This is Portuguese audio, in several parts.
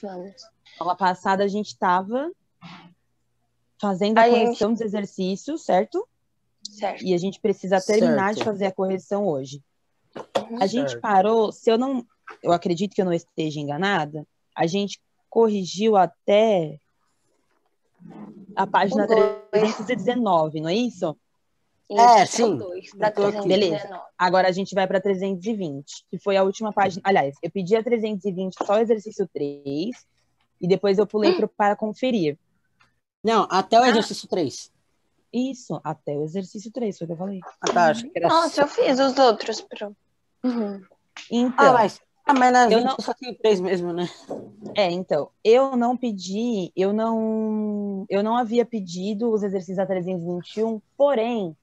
Vamos. Aula passada a gente estava fazendo a correção dos exercícios, certo? Certo. E a gente precisa terminar de fazer a correção hoje. A gente parou, eu acredito que eu não esteja enganada, a gente corrigiu até a página 319, não é isso? Sim. Beleza. Agora a gente vai para 320, que foi a última página. Aliás, eu pedi a 320 só o exercício 3, e depois eu pulei para conferir. Não, até o exercício 3. Isso, até o exercício 3, foi o que eu falei. Acho que era... Nossa, eu fiz os outros. Então, mas na 20 só tem 3 mesmo, né? Então, eu não pedi, eu não havia pedido os exercícios a 321, porém,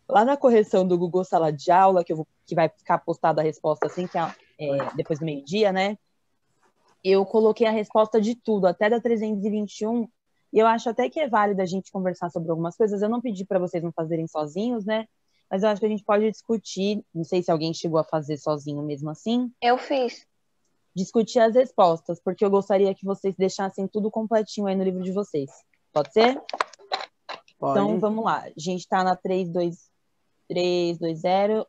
lá na correção do Google Sala de Aula, que vai ficar postada a resposta assim, depois do meio-dia, né? Eu coloquei a resposta de tudo, até da 321, e eu acho até que é válido a gente conversar sobre algumas coisas. Eu não pedi para vocês não fazerem sozinhos, né? Mas eu acho que a gente pode discutir, não sei se alguém chegou a fazer sozinho mesmo assim. Eu fiz. Discutir as respostas, porque eu gostaria que vocês deixassem tudo completinho aí no livro de vocês. Pode ser? Pode. Então, vamos lá. A gente está na 320,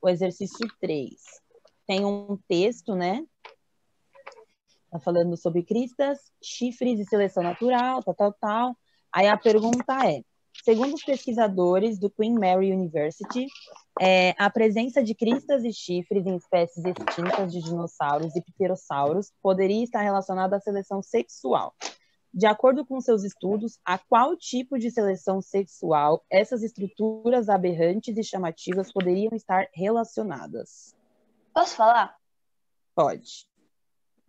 o exercício 3. Tem um texto, né? Tá falando sobre cristas, chifres e seleção natural, tal. Aí a pergunta é, segundo os pesquisadores do Queen Mary University, a presença de cristas e chifres em espécies extintas de dinossauros e pterossauros poderia estar relacionada à seleção sexual. De acordo com seus estudos, a qual tipo de seleção sexual essas estruturas aberrantes e chamativas poderiam estar relacionadas? Posso falar? Pode.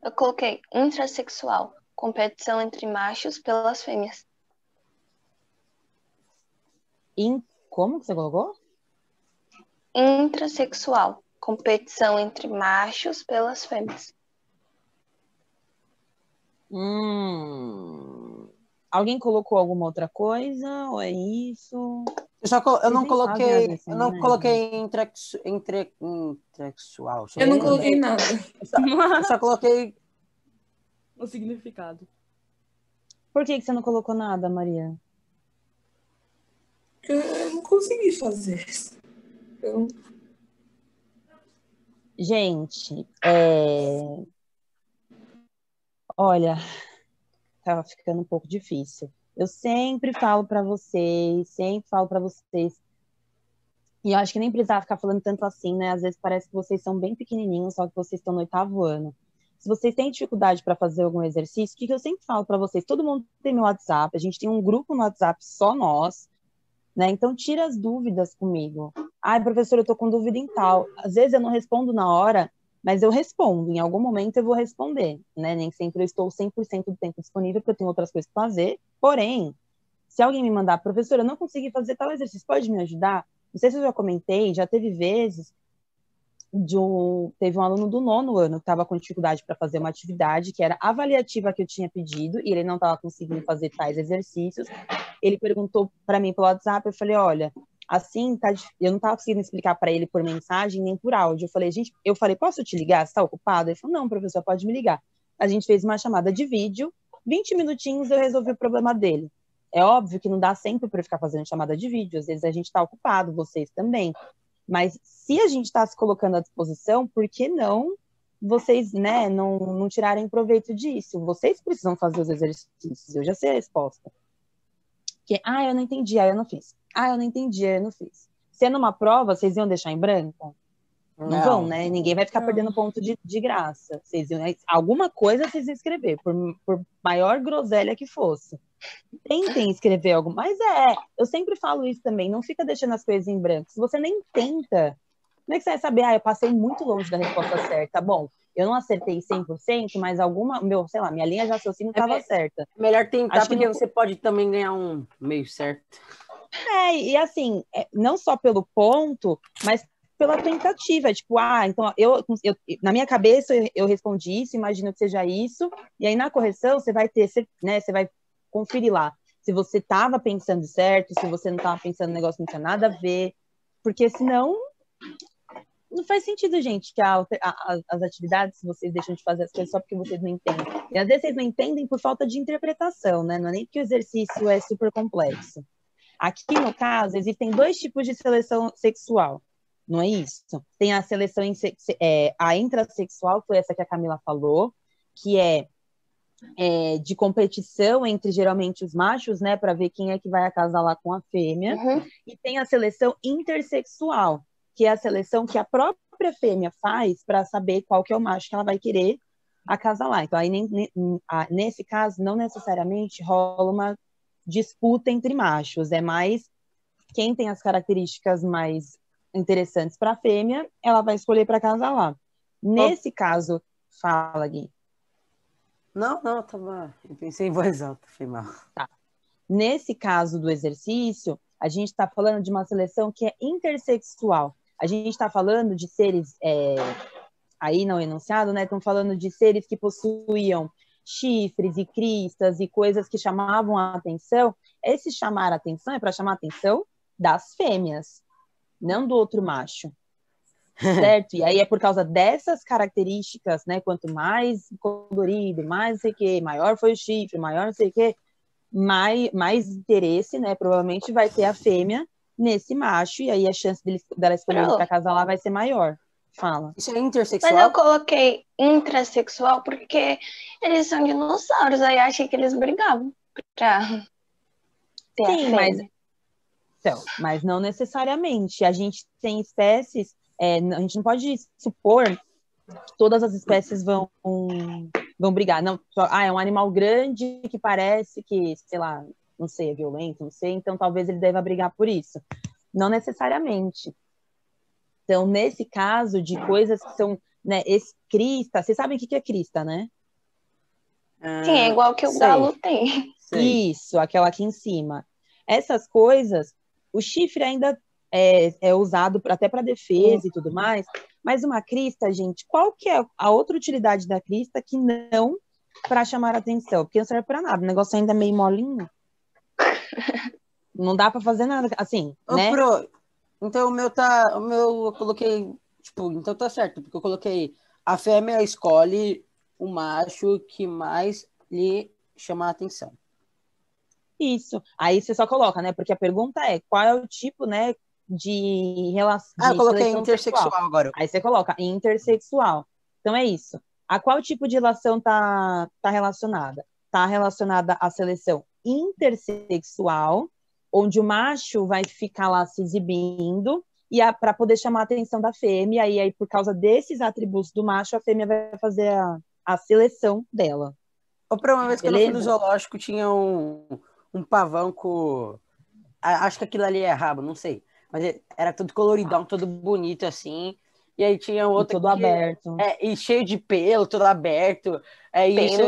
Eu coloquei intrasexual, competição entre machos pelas fêmeas. Como que você colocou? Intrasexual, competição entre machos pelas fêmeas. Alguém colocou alguma outra coisa? Ou é isso? Eu não coloquei intrasexual. Eu não coloquei nada. Eu só coloquei o significado. Por que você não colocou nada, Maria? Eu não consegui fazer isso. Gente, olha, tava ficando um pouco difícil. Eu sempre falo para vocês, e eu acho que nem precisava ficar falando tanto assim, né? Às vezes parece que vocês são bem pequenininhos, só que vocês estão no 8º ano. Se vocês têm dificuldade para fazer algum exercício, o que eu sempre falo para vocês? Todo mundo tem meu WhatsApp, a gente tem um grupo no WhatsApp só nós, né? Então tira as dúvidas comigo. Ai, professora, eu tô com dúvida em tal. Às vezes eu não respondo na hora, mas eu respondo. Em algum momento eu vou responder, né? Nem sempre eu estou 100% do tempo disponível, porque eu tenho outras coisas para fazer. Porém, se alguém me mandar, professora, eu não consegui fazer tal exercício, pode me ajudar? Não sei se eu já comentei, já teve vezes teve um aluno do 9º ano que estava com dificuldade para fazer uma atividade que era avaliativa que eu tinha pedido e ele não estava conseguindo fazer tais exercícios. Ele perguntou para mim pelo WhatsApp, eu falei, olha, assim, eu não estava conseguindo explicar para ele por mensagem nem por áudio. Eu falei, posso te ligar? Você está ocupado? Ele falou, não, professor, pode me ligar. A gente fez uma chamada de vídeo, 20 minutinhos eu resolvi o problema dele. É óbvio que não dá sempre para ficar fazendo chamada de vídeo, às vezes a gente está ocupado, vocês também. Mas se a gente está se colocando à disposição, por que não vocês, né, não tirarem proveito disso? Vocês precisam fazer os exercícios, eu já sei a resposta. Que, eu não entendi, aí eu não fiz. Eu não entendi, aí eu não fiz. Sendo uma prova, vocês iam deixar em branco? Não vão, né? Ninguém vai ficar perdendo ponto de graça. Alguma coisa vocês iam escrever, por maior groselha que fosse. Tentem escrever algo, mas eu sempre falo isso também, não fica deixando as coisas em branco. Se você nem tenta, como é que você vai saber? Eu passei muito longe da resposta certa. Bom, eu não acertei 100%, mas minha linha de raciocínio estava certa. Melhor tentar, porque você pode também ganhar um meio certo. E assim, não só pelo ponto, mas pela tentativa, tipo, então eu na minha cabeça eu respondi isso, imagino que seja isso, e aí na correção você vai ter, né, você vai conferir lá se você estava pensando certo, se você não estava pensando no negócio, não tinha nada a ver, porque senão Não faz sentido, gente, que as atividades vocês deixam de fazer as coisas só porque vocês não entendem. E às vezes vocês não entendem por falta de interpretação, né? Não é nem porque o exercício é super complexo. Aqui, no caso, existem dois tipos de seleção sexual, não é isso? Tem a seleção a intrasexual, foi essa que a Camila falou, que é de competição entre geralmente os machos, né, para ver quem é que vai acasalar com a fêmea. Uhum. E tem a seleção intersexual, que é a seleção que a própria fêmea faz para saber qual que é o macho que ela vai querer acasalar. Então, aí, nesse caso, não necessariamente rola uma disputa entre machos, é mais quem tem as características mais interessantes para a fêmea, ela vai escolher para acasalar. Nesse caso, fala, Gui. Não, eu pensei em voz alta, foi mal. Tá. Nesse caso do exercício, a gente está falando de uma seleção que é intersexual. A gente está falando de seres, aí no enunciado, né? Estão falando de seres que possuíam chifres e cristas e coisas que chamavam a atenção. Esse chamar a atenção é para chamar a atenção das fêmeas, não do outro macho. Certo? E aí é por causa dessas características, né? Quanto mais colorido, mais não sei o quê, maior foi o chifre, maior não sei o quê, mais interesse, né? Provavelmente vai ter a fêmea nesse macho, e aí a chance dela escolher ele para acasalar vai ser maior. Fala. Isso é intersexual? Mas eu coloquei intrasexual porque eles são dinossauros, aí eu achei que eles brigavam pra ter a Sim, fêmea. mas não necessariamente. A gente tem espécies, a gente não pode supor que todas as espécies vão brigar. Não, é um animal grande que parece que, sei lá, não sei, é violento, não sei, então talvez ele deva brigar por isso. Não necessariamente. Então, nesse caso de coisas que são, né, crista, vocês sabem o que é crista, né? Sim, é igual que o galo tem. Sei. Isso, aquela aqui em cima. Essas coisas, o chifre ainda é usado até para defesa e tudo mais, mas uma crista, gente, qual que é a outra utilidade da crista que não para chamar a atenção? Porque não serve para nada, o negócio ainda é meio molinho. Não dá para fazer nada, assim, né? Então o meu eu coloquei, tipo, então tá certo, porque eu coloquei a fêmea escolhe o macho que mais lhe chama a atenção. Isso. Aí você só coloca, né? Porque a pergunta é qual é o tipo, né, de relação. Eu coloquei intersexual agora. Aí você coloca intersexual. Então é isso. A qual tipo de relação tá relacionada? Tá relacionada à seleção intersexual, onde o macho vai ficar lá se exibindo e para poder chamar a atenção da fêmea, e aí por causa desses atributos do macho, a fêmea vai fazer a seleção dela. Uma vez que eu fui no zoológico, tinha um pavão com... Acho que aquilo ali é rabo, não sei. Mas era todo coloridão, todo bonito, assim. E aí tinha outro todo aberto. E cheio de pelo, todo aberto. Isso...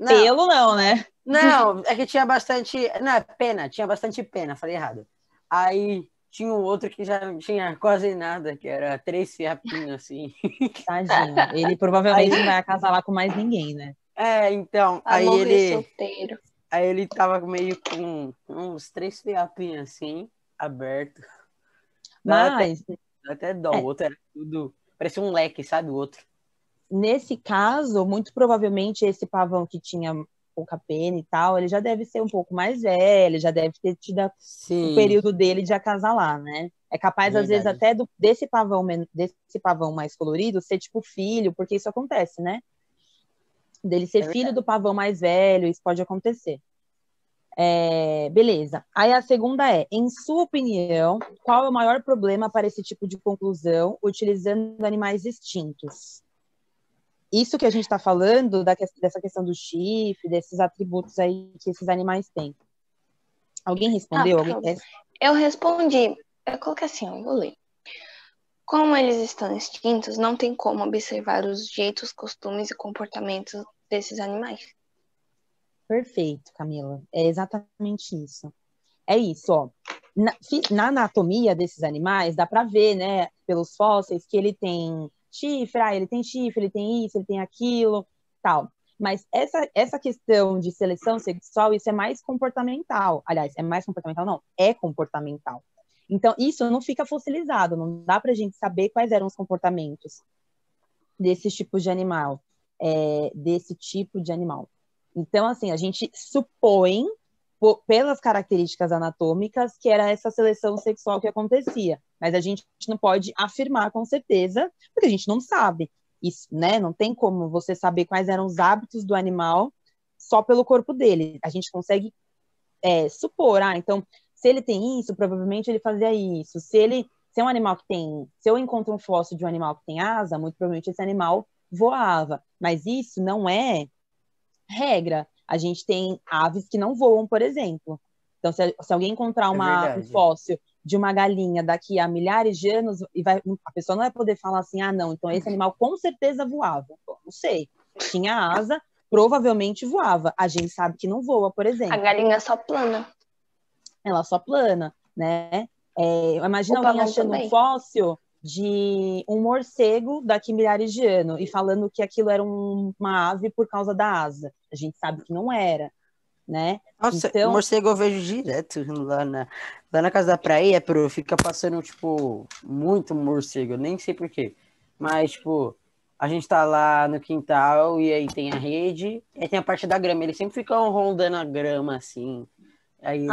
Pelo não, né? Não, é que tinha bastante... Não, pena, tinha bastante pena, falei errado. Aí tinha um outro que já não tinha quase nada, que era 3 fiapinhos, assim. Tadinho. Ele provavelmente não vai acasalar com mais ninguém, né? Então, aí ele... solteiro. Aí ele tava meio com uns 3 fiapinhos, assim, aberto. Mas... Até dó, o outro era tudo... Parecia um leque, sabe, o outro. Nesse caso, muito provavelmente esse pavão que tinha pouca pena e tal, ele já deve ser um pouco mais velho, já deve ter tido o período dele de acasalar, né? É capaz, às vezes, até desse pavão mais colorido ser tipo filho, porque isso acontece, né? Dele ser filho do pavão mais velho, isso pode acontecer. Beleza. Aí a segunda em sua opinião, qual é o maior problema para esse tipo de conclusão utilizando animais extintos? Isso que a gente está falando, dessa questão do chifre, desses atributos aí que esses animais têm. Alguém respondeu? Eu respondi. Eu coloquei assim, eu vou ler. Como eles estão extintos, não tem como observar os jeitos, costumes e comportamentos desses animais. Perfeito, Camila. É exatamente isso. É isso, ó. Na anatomia desses animais, dá para ver, né, pelos fósseis, que ele tem chifre, ele tem chifre, ele tem isso, ele tem aquilo, tal. Mas essa questão de seleção sexual, isso é mais comportamental. Aliás, é mais comportamental? Não, é comportamental. Então, isso não fica fossilizado, não dá para a gente saber quais eram os comportamentos desse tipo de animal, Então, assim, a gente supõe, pelas características anatômicas, que era essa seleção sexual que acontecia, mas a gente não pode afirmar com certeza, porque a gente não sabe. Isso, né? Não tem como você saber quais eram os hábitos do animal só pelo corpo dele. A gente consegue supor, então, se ele tem isso, provavelmente ele fazia isso. Se é um animal se eu encontro um fóssil de um animal que tem asa, muito provavelmente esse animal voava. Mas isso não é regra. A gente tem aves que não voam, por exemplo. Então, se alguém encontrar um fóssil de uma galinha daqui a milhares de anos, a pessoa não vai poder falar assim, não, então esse animal com certeza voava. Bom, não sei. Tinha asa, provavelmente voava. A gente sabe que não voa, por exemplo. A galinha só plana. Ela só plana, né? Imagina alguém achando um fóssil de um morcego daqui milhares de anos e falando que aquilo era uma ave por causa da asa. A gente sabe que não era, né? Nossa, então, morcego eu vejo direto lá na casa da praia, fica passando, tipo, muito morcego, eu nem sei porquê. Mas, tipo, a gente tá lá no quintal e aí tem a rede, e aí tem a parte da grama, eles sempre ficam rondando a grama, assim. Aí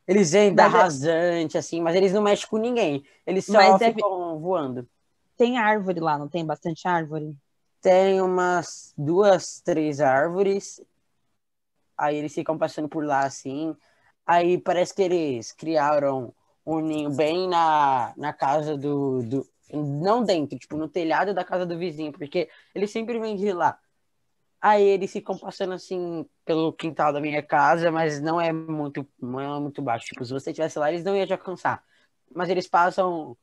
eles vêm da rasante, assim, mas eles não mexem com ninguém. Eles só ficam voando. Tem árvore lá, não tem bastante árvore? Tem umas 2, 3 árvores. Aí eles ficam passando por lá, assim. Aí parece que eles criaram um ninho bem na casa do... Não dentro, tipo, no telhado da casa do vizinho, porque eles sempre vêm de lá. Aí eles ficam passando assim pelo quintal da minha casa, mas não é muito baixo. Tipo, se você estivesse lá, eles não iam te alcançar. Mas eles passam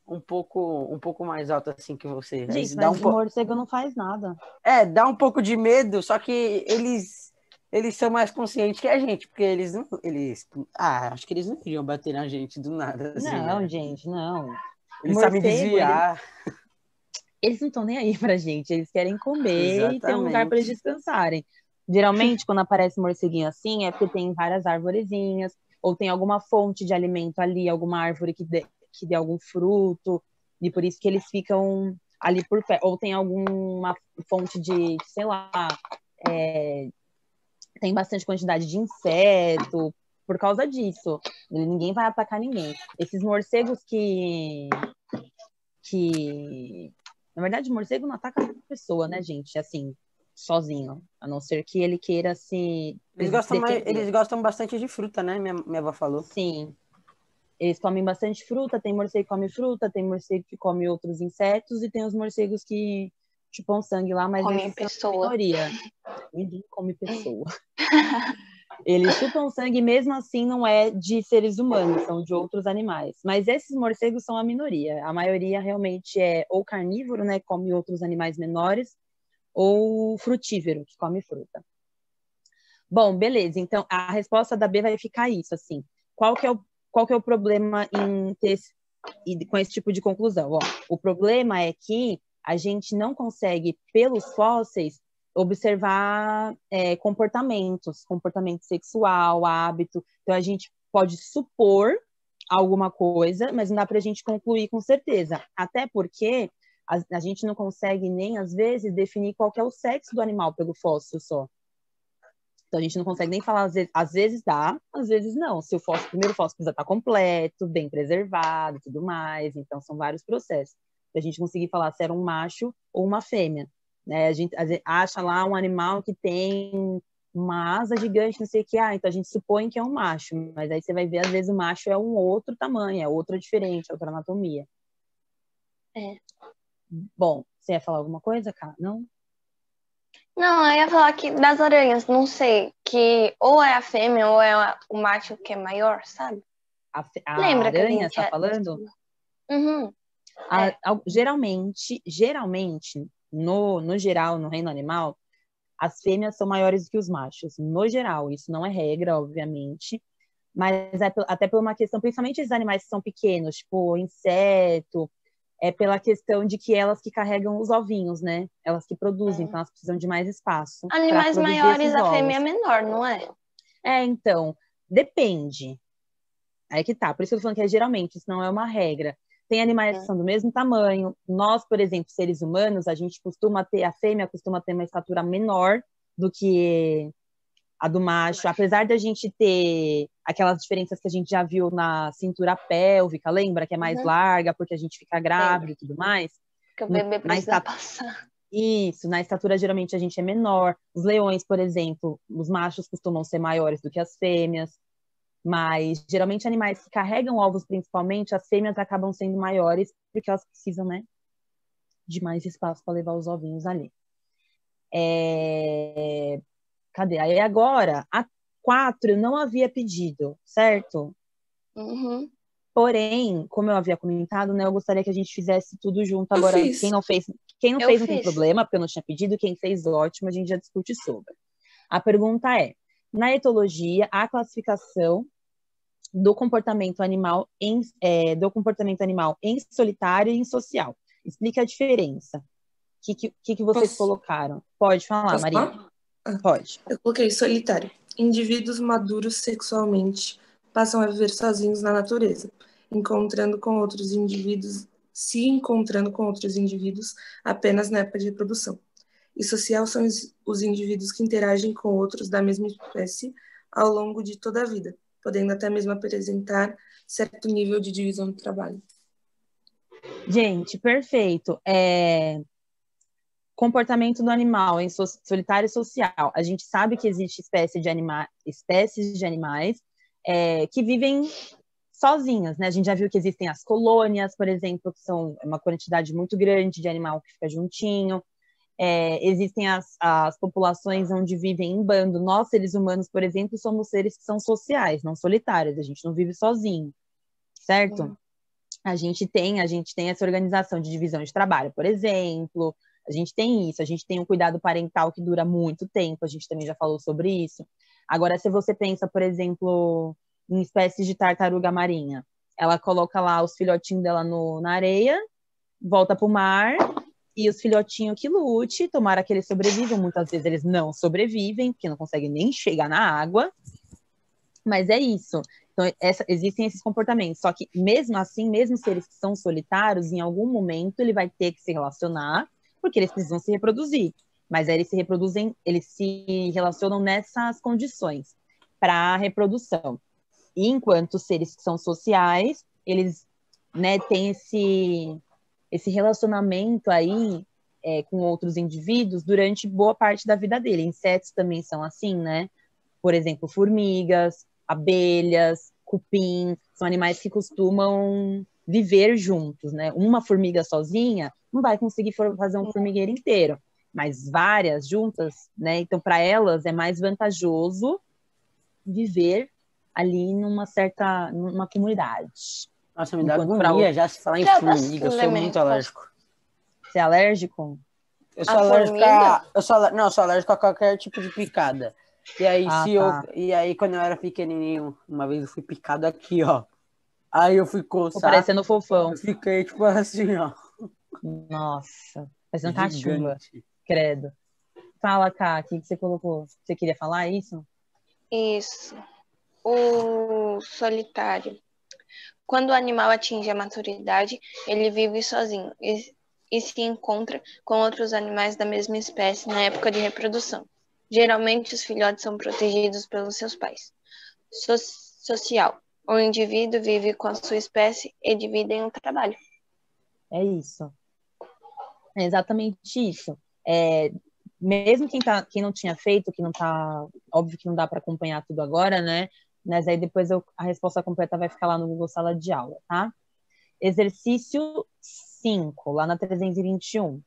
um pouco mais alto assim que você. Gente, mas o morcego não faz nada. Dá um pouco de medo, só que eles são mais conscientes que a gente, porque acho que eles não iriam bater na gente do nada. Assim, não, gente, não. Eles sabem desviar. Eles não estão nem aí pra gente, eles querem comer e ter um lugar para eles descansarem. Geralmente, quando aparece morceguinho assim, é porque tem várias arvorezinhas, ou tem alguma fonte de alimento ali, alguma árvore que dê algum fruto, e por isso que eles ficam ali por perto. Ou tem alguma fonte de, sei lá, tem bastante quantidade de inseto, por causa disso. Ninguém vai atacar ninguém. Esses morcegos que na verdade, o morcego não ataca a pessoa, né, gente? Assim, sozinho. A não ser que ele queira se Eles gostam bastante de fruta, né? Minha avó falou. Sim. Eles comem bastante fruta. Tem morcego que come fruta, tem morcego que come outros insetos e tem os morcegos que chupam sangue lá, mas comem pessoa. Maioria. Ninguém come pessoa. Eles chupam sangue, mesmo assim não é de seres humanos, são de outros animais. Mas esses morcegos são a minoria. A maioria realmente é ou carnívoro, né, come outros animais menores, ou frutífero, que come fruta. Bom, beleza. Então, a resposta da B vai ficar isso, assim. Qual que é o problema com esse tipo de conclusão? O problema é que a gente não consegue, pelos fósseis, observar comportamento sexual, hábito. Então, a gente pode supor alguma coisa, mas não dá para a gente concluir com certeza. Até porque a gente não consegue nem, às vezes, definir qual que é o sexo do animal pelo fóssil só. Então, a gente não consegue nem falar, às vezes dá, às vezes não. Se o primeiro fóssil precisa estar completo, bem preservado e tudo mais. Então, são vários processos. Para a gente conseguir falar se era um macho ou uma fêmea. Né? A gente acha lá um animal que tem uma asa gigante, não sei o que, então a gente supõe que é um macho, mas aí você vai ver, às vezes o macho é um outro tamanho, é outro diferente, outra anatomia. Bom, você ia falar alguma coisa, Cá? Não? Não, eu ia falar que das aranhas, não sei, que ou é a fêmea ou é o macho que é maior, sabe? Lembra que a aranha está falando? Uhum. Geralmente, no geral, no reino animal, as fêmeas são maiores que os machos. No geral, isso não é regra, obviamente, mas até por uma questão, principalmente esses animais que são pequenos, tipo inseto, é pela questão de que elas que carregam os ovinhos, né? Elas que produzem, então elas precisam de mais espaço. Animais maiores, a fêmea é menor, não é? Então, depende. Aí que tá. Por isso que eu tô falando que geralmente, isso não é uma regra. Tem animais que são do mesmo tamanho. Nós, por exemplo, seres humanos, a fêmea costuma ter uma estatura menor do que a do macho. Apesar da gente ter aquelas diferenças que a gente já viu na cintura pélvica, lembra? Que é mais larga porque a gente fica grávida e tudo mais. Porque o bebê precisa passar. Isso, na estatura geralmente a gente é menor. Os leões, por exemplo, os machos costumam ser maiores do que as fêmeas. Mas, geralmente, animais que carregam ovos, principalmente, as fêmeas acabam sendo maiores, porque elas precisam, né, de mais espaço para levar os ovinhos ali. Cadê? Aí, agora, a 4 eu não havia pedido, certo? Uhum. Porém, como eu havia comentado, né, eu gostaria que a gente fizesse tudo junto. Agora, quem não fez não tem problema, porque eu não tinha pedido. Quem fez, ótimo, a gente já discute sobre. A pergunta é, na etologia, a classificação do comportamento animal em solitário e em social. Explica a diferença. O que vocês colocaram? Pode falar, Posso Maria. falar? Pode. Eu coloquei solitário. Indivíduos maduros sexualmente passam a viver sozinhos na natureza, se encontrando com outros indivíduos apenas na época de reprodução. E social são os indivíduos que interagem com outros da mesma espécie ao longo de toda a vida, podendo até mesmo apresentar certo nível de divisão do trabalho. Gente, perfeito. Comportamento do animal em solitário e social. A gente sabe que existe espécies de animais que vivem sozinhas, né? A gente já viu que existem as colônias, por exemplo, que são uma quantidade muito grande de animal que fica juntinho. Existem as populações onde vivem em bando. Nós, seres humanos, por exemplo, somos seres que são sociais, não solitários. A gente não vive sozinho, certo? A gente tem essa organização de divisão de trabalho, por exemplo. A gente tem isso. A gente tem um cuidado parental que dura muito tempo. A gente também já falou sobre isso. Agora, se você pensa, por exemplo, em espécies de tartaruga marinha, ela coloca lá os filhotinhos dela na areia, volta para o mar, e os filhotinhos que lute, tomara que eles sobrevivam. Muitas vezes eles não sobrevivem, porque não conseguem nem chegar na água. Mas é isso. Então, existem esses comportamentos. Só que, mesmo assim, mesmo seres que são solitários, em algum momento ele vai ter que se relacionar, porque eles precisam se reproduzir. Mas aí eles se relacionam nessas condições para a reprodução. E enquanto seres que são sociais, eles, né, têm esse relacionamento aí com outros indivíduos durante boa parte da vida dele. Insetos também são assim, né? Por exemplo, formigas, abelhas, cupim, são animais que costumam viver juntos, né? Uma formiga sozinha não vai conseguir fazer um formigueiro inteiro, mas várias juntas, né? Então, para elas é mais vantajoso viver ali numa comunidade. Nossa, me dá agonia já se falar em formiga, eu sou muito alérgico. Você é alérgico? Eu sou alérgico a qualquer tipo de picada. E aí, e aí, quando eu era pequenininho, uma vez eu fui picado aqui, ó. Aí eu fui coçar. Tô parecendo fofão. Eu fiquei, tipo, assim, ó. Nossa, parecendo cachumba. Credo. Fala, Ká, o que você colocou? Você queria falar isso? Isso. O solitário. Quando o animal atinge a maturidade, ele vive sozinho e se encontra com outros animais da mesma espécie na época de reprodução. Geralmente, os filhotes são protegidos pelos seus pais. Social. O indivíduo vive com a sua espécie e dividem o trabalho. É isso. É exatamente isso. Mesmo quem não tinha feito, que não tá... Óbvio que não dá para acompanhar tudo agora, né? Mas aí depois a resposta completa vai ficar lá no Google Sala de Aula, tá? Exercício 5, lá na 321.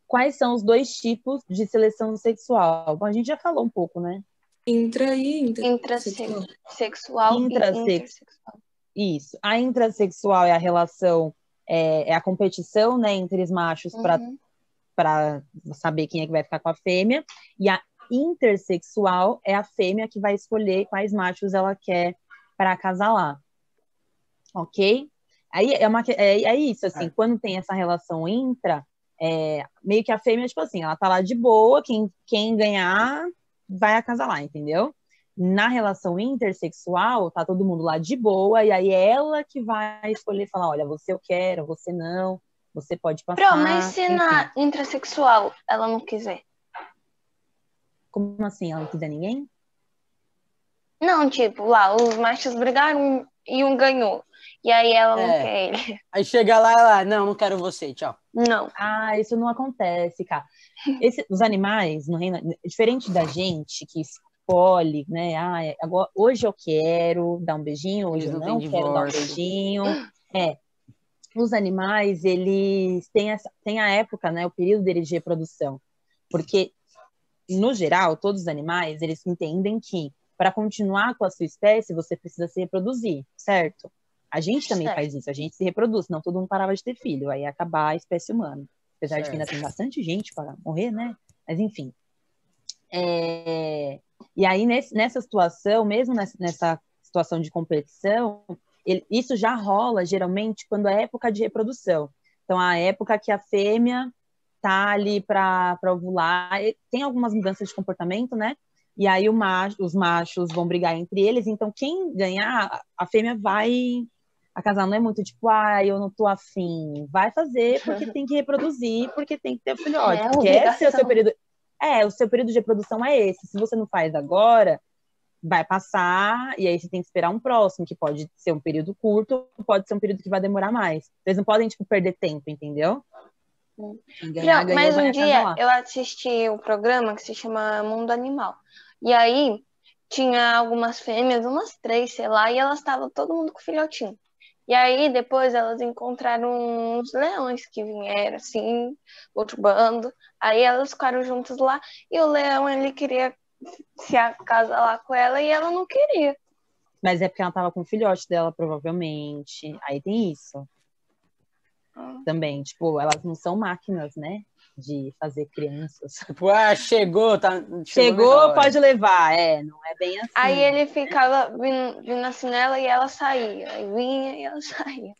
Quais são os 2 tipos de seleção sexual? Bom, a gente já falou um pouco, né? Intrasexual e intersexual. Isso. A intrasexual é a relação, é a competição, né, entre os machos para saber quem é que vai ficar com a fêmea. E a intersexual é a fêmea que vai escolher quais machos ela quer para acasalar. Ok? Aí é isso, assim, quando tem essa relação intra, meio que a fêmea, tipo assim, ela tá lá de boa, quem ganhar vai acasalar, entendeu? Na relação intersexual, tá todo mundo lá de boa, e aí é ela que vai escolher, falar, olha, você eu quero, você não, você pode passar, Mas se enfim. na intrasexual ela não quiser? Como assim, ela não quiser ninguém? Não, tipo, lá, os machos brigaram e um ganhou. E aí ela não quer ele. Aí chega lá, ela, não quero você, tchau. Não. Ah, isso não acontece, cara. Os animais, no reino, diferente da gente, que escolhe, né? Agora, hoje eu quero dar um beijinho, hoje Eles eu não não têm quero dar um divórcio. beijinho. Os animais, eles têm a época, né? O período deles de reprodução. Porque, no geral, todos os animais, eles entendem que para continuar com a sua espécie, você precisa se reproduzir, certo? A gente também faz isso, a gente se reproduz, senão todo mundo parava de ter filho, aí ia acabar a espécie humana. Apesar de que ainda tem bastante gente para morrer, né? Mas enfim. E aí, nessa situação, mesmo nessa situação de competição, isso já rola, geralmente, quando é época de reprodução. Então, a época que a fêmea tá ali para ovular, tem algumas mudanças de comportamento, né? E aí os machos vão brigar entre eles, então quem ganhar, a fêmea vai... A casal não é muito tipo, eu não tô afim. Vai fazer porque tem que reproduzir, porque tem que ter filhote. Porque esse é o seu período... o seu período de reprodução é esse. Se você não faz agora, vai passar, e aí você tem que esperar um próximo, que pode ser um período curto, pode ser um período que vai demorar mais. Eles não podem, tipo, perder tempo, entendeu? Ganhar, mas um dia eu assisti um programa que se chama Mundo Animal. E aí tinha algumas fêmeas, umas 3, sei lá, e elas estavam todo mundo com filhotinho. E aí depois elas encontraram uns leões que vieram, assim, outro bando. Aí elas ficaram juntas lá e o leão, ele queria se acasalar com ela e ela não queria. Mas é porque ela tava com o filhote dela, provavelmente. Aí tem isso. Também, tipo, elas não são máquinas, né? De fazer crianças. Tipo, chegou, tá. Chegou, pode levar. Não é bem assim. Aí ele ficava vindo assim nela e ela saía. Aí vinha e ela saía.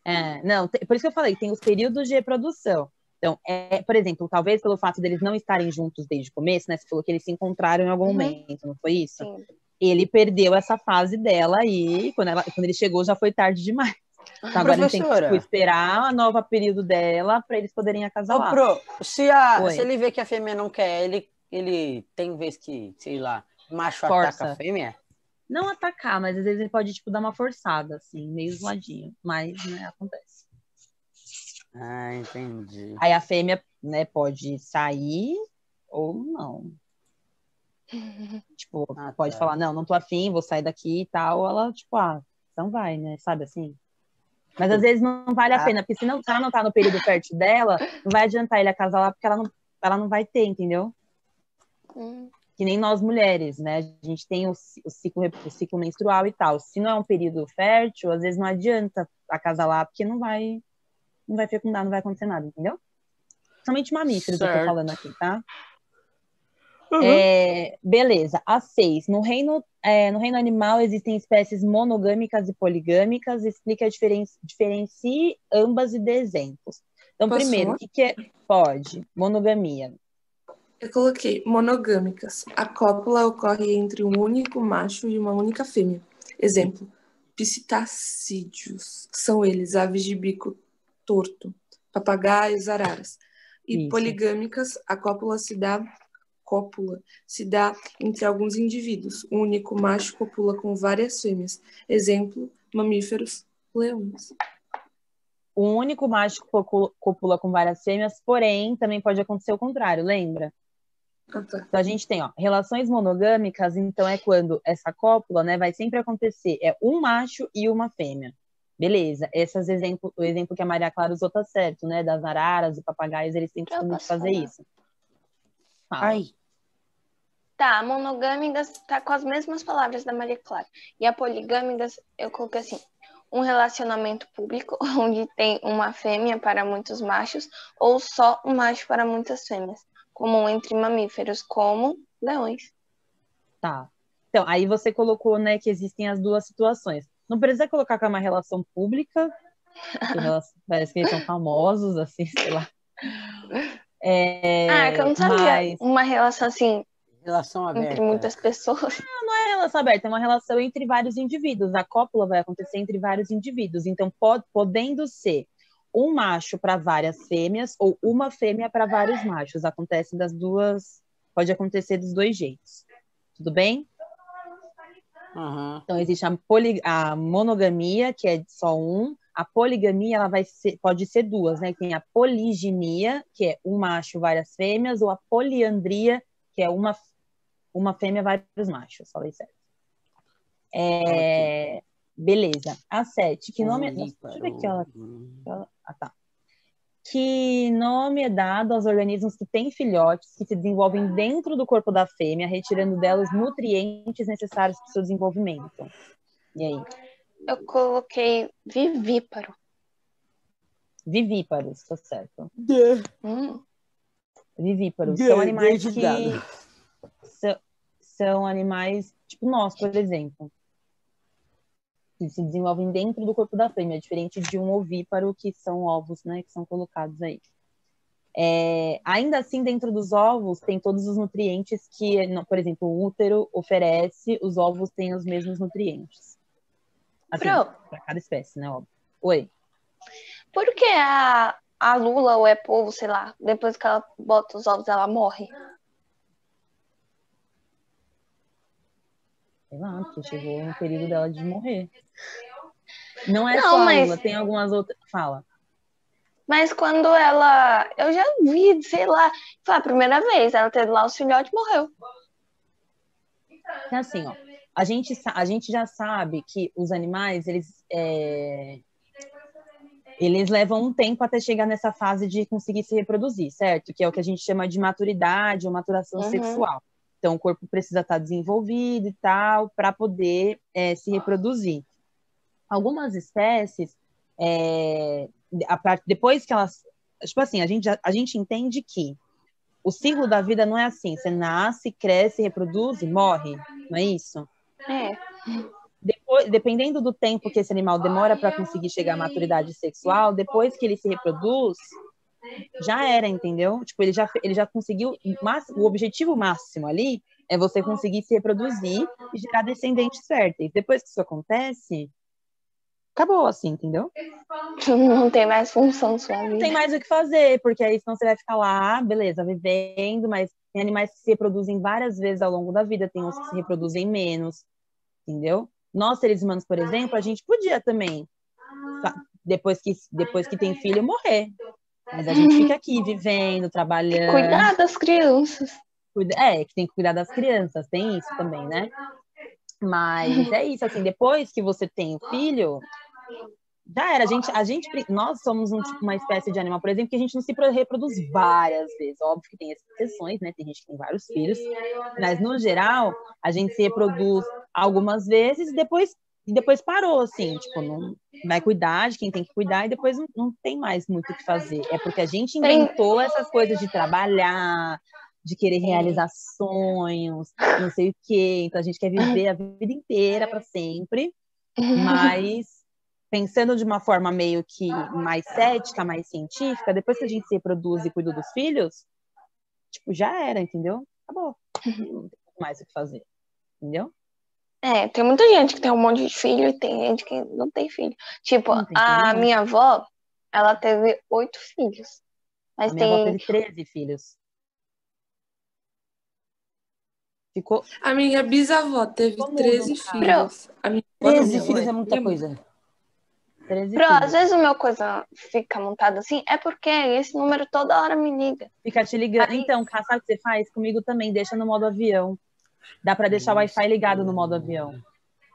Não, por isso que eu falei, tem os períodos de reprodução. Então, por exemplo, talvez pelo fato deles não estarem juntos desde o começo, né? Você falou que eles se encontraram em algum momento, não foi isso? Sim. Ele perdeu essa fase dela e quando ele chegou já foi tarde demais. Então, agora ele tem que esperar a nova período dela para eles poderem acasalar. Se ele vê que a fêmea não quer, ele tem vez que, sei lá, macho ataca a fêmea? Não atacar, mas às vezes ele pode, tipo, dar uma forçada, assim, meio zoadinho. Mas, né, acontece. Entendi. Aí a fêmea, né, pode sair ou não. Tipo, pode falar, não tô afim, vou sair daqui e tal. Ou ela, tipo, então vai, né, sabe assim? Mas às vezes não vale a pena, porque se ela não tá no período fértil dela, não vai adiantar ele acasalar, porque ela não vai ter, entendeu? Que nem nós mulheres, né? A gente tem o ciclo menstrual e tal. Se não é um período fértil, às vezes não adianta acasalar, porque não vai fecundar, não vai acontecer nada, entendeu? Somente mamíferos eu tô falando aqui, tá? Beleza. A 6. No reino animal existem espécies monogâmicas e poligâmicas. Explica diferencie ambas e dê exemplos. Então, primeiro, o que é? Pode. Monogamia. Eu coloquei monogâmicas. A cópula ocorre entre um único macho e uma única fêmea. Exemplo, psitacídeos. São eles aves de bico torto, papagaios, araras. E poligâmicas, a cópula se dá entre alguns indivíduos. Um único macho copula com várias fêmeas. Exemplo, mamíferos, leões. O único macho copula com várias fêmeas, porém, também pode acontecer o contrário, lembra? Então, a gente tem, relações monogâmicas, então é quando essa cópula, né, vai sempre acontecer, um macho e uma fêmea. Beleza, o exemplo que a Maria Clara usou tá certo, né, das araras e papagaios, eles têm costume de fazer isso. Tá, a monogâmicas tá com as mesmas palavras da Maria Clara. E a poligâmicas, eu coloquei assim, um relacionamento público, onde tem uma fêmea para muitos machos, ou só um macho para muitas fêmeas. Comum entre mamíferos, como leões. Tá. Então, aí você colocou, né, que existem as duas situações. Não precisa colocar que é uma relação pública, parece que eles são famosos, assim, sei lá. Que eu não sabia. Uma relação, assim, Relação entre aberta. muitas pessoas. Não é relação aberta, é uma relação entre vários indivíduos. A cópula vai acontecer entre vários indivíduos. Então, podendo ser um macho para várias fêmeas ou uma fêmea para vários machos. Acontece das duas, pode acontecer dos dois jeitos. Tudo bem? Uhum. Então, existe a monogamia, que é só um. A poligamia, ela pode ser duas, né? Tem a poliginia, que é um macho, várias fêmeas, ou a poliandria, que é uma fêmea, vários machos. Falei certo. Ok. Beleza. A 7. Que nome... Nossa, deixa eu ver aqui. Ah, tá. Que nome é dado aos organismos que têm filhotes, que se desenvolvem dentro do corpo da fêmea, retirando dela os nutrientes necessários para o seu desenvolvimento? E aí? Eu coloquei vivíparo. Vivíparos, tá certo. Vivíparos. São Ganhei animais de que... dado. São animais, tipo nós, por exemplo, que se desenvolvem dentro do corpo da fêmea, diferente de um ovíparo, que são ovos, né, que são colocados aí. Ainda assim, dentro dos ovos, tem todos os nutrientes que, por exemplo, o útero oferece, os ovos têm os mesmos nutrientes. Assim, para cada espécie, né, óbvio. Oi. Por que a lula ou é polvo, sei lá, depois que ela bota os ovos, ela morre? Sei lá, porque chegou no período dela de morrer. Não é Não, só a mas... lula, tem algumas outras... Fala. Mas quando ela... Eu já vi, sei lá, foi a primeira vez, ela teve lá o filhote e morreu. É assim, ó, a gente já sabe que os animais, eles levam um tempo até chegar nessa fase de conseguir se reproduzir, certo? Que é o que a gente chama de maturidade ou maturação sexual. Então, o corpo precisa estar desenvolvido e tal, para poder se reproduzir. Algumas espécies, depois que elas... Tipo assim, a gente entende que o ciclo da vida não é assim. Você nasce, cresce, reproduz e morre. Não é isso? Depois, dependendo do tempo que esse animal demora para conseguir chegar à maturidade sexual, depois que ele se reproduz, já era, entendeu? Tipo, ele já conseguiu... O objetivo máximo ali é você conseguir se reproduzir e gerar descendentes férteis. Depois que isso acontece, acabou, assim, entendeu? Não tem mais função sua vida. Não tem mais o que fazer, porque aí senão você vai ficar lá, beleza, vivendo, mas tem animais que se reproduzem várias vezes ao longo da vida, tem uns que se reproduzem menos, entendeu? Nós, seres humanos, por exemplo, a gente podia também, depois que tem filho, morrer. Mas a gente fica aqui vivendo, trabalhando. Cuidar das crianças. Que tem que cuidar das crianças, tem isso também, né? Mas é isso, assim, depois que você tem o filho, já era. Nós somos uma espécie de animal, por exemplo, que a gente não se reproduz várias vezes. Óbvio que tem exceções, né? Tem gente que tem vários filhos, mas no geral a gente se reproduz algumas vezes e depois parou, assim, tipo, não vai cuidar de quem tem que cuidar e depois não tem mais muito o que fazer. É porque a gente inventou essas coisas de trabalhar, de querer realizar sonhos, não sei o quê. Então a gente quer viver a vida inteira para sempre, mas pensando de uma forma meio que mais cética, mais científica, depois que a gente se reproduz e cuida dos filhos, tipo, já era, entendeu? Acabou. Não tem mais o que fazer, entendeu? Tem muita gente que tem um monte de filho e tem gente que não tem filho. Tipo, a minha avó, ela teve 8 filhos. Mas a minha avó teve 13 filhos. Ficou... A minha bisavó teve 13 filhos. A minha 13 filhos é muita coisa. 13 Pro, filhos. às vezes o meu coisa fica montado assim, é porque esse número toda hora me liga. Fica te ligando. Aí... Então, sabe o que você faz? Comigo também, deixa no modo avião. Dá pra deixar o Wi-Fi ligado no modo avião.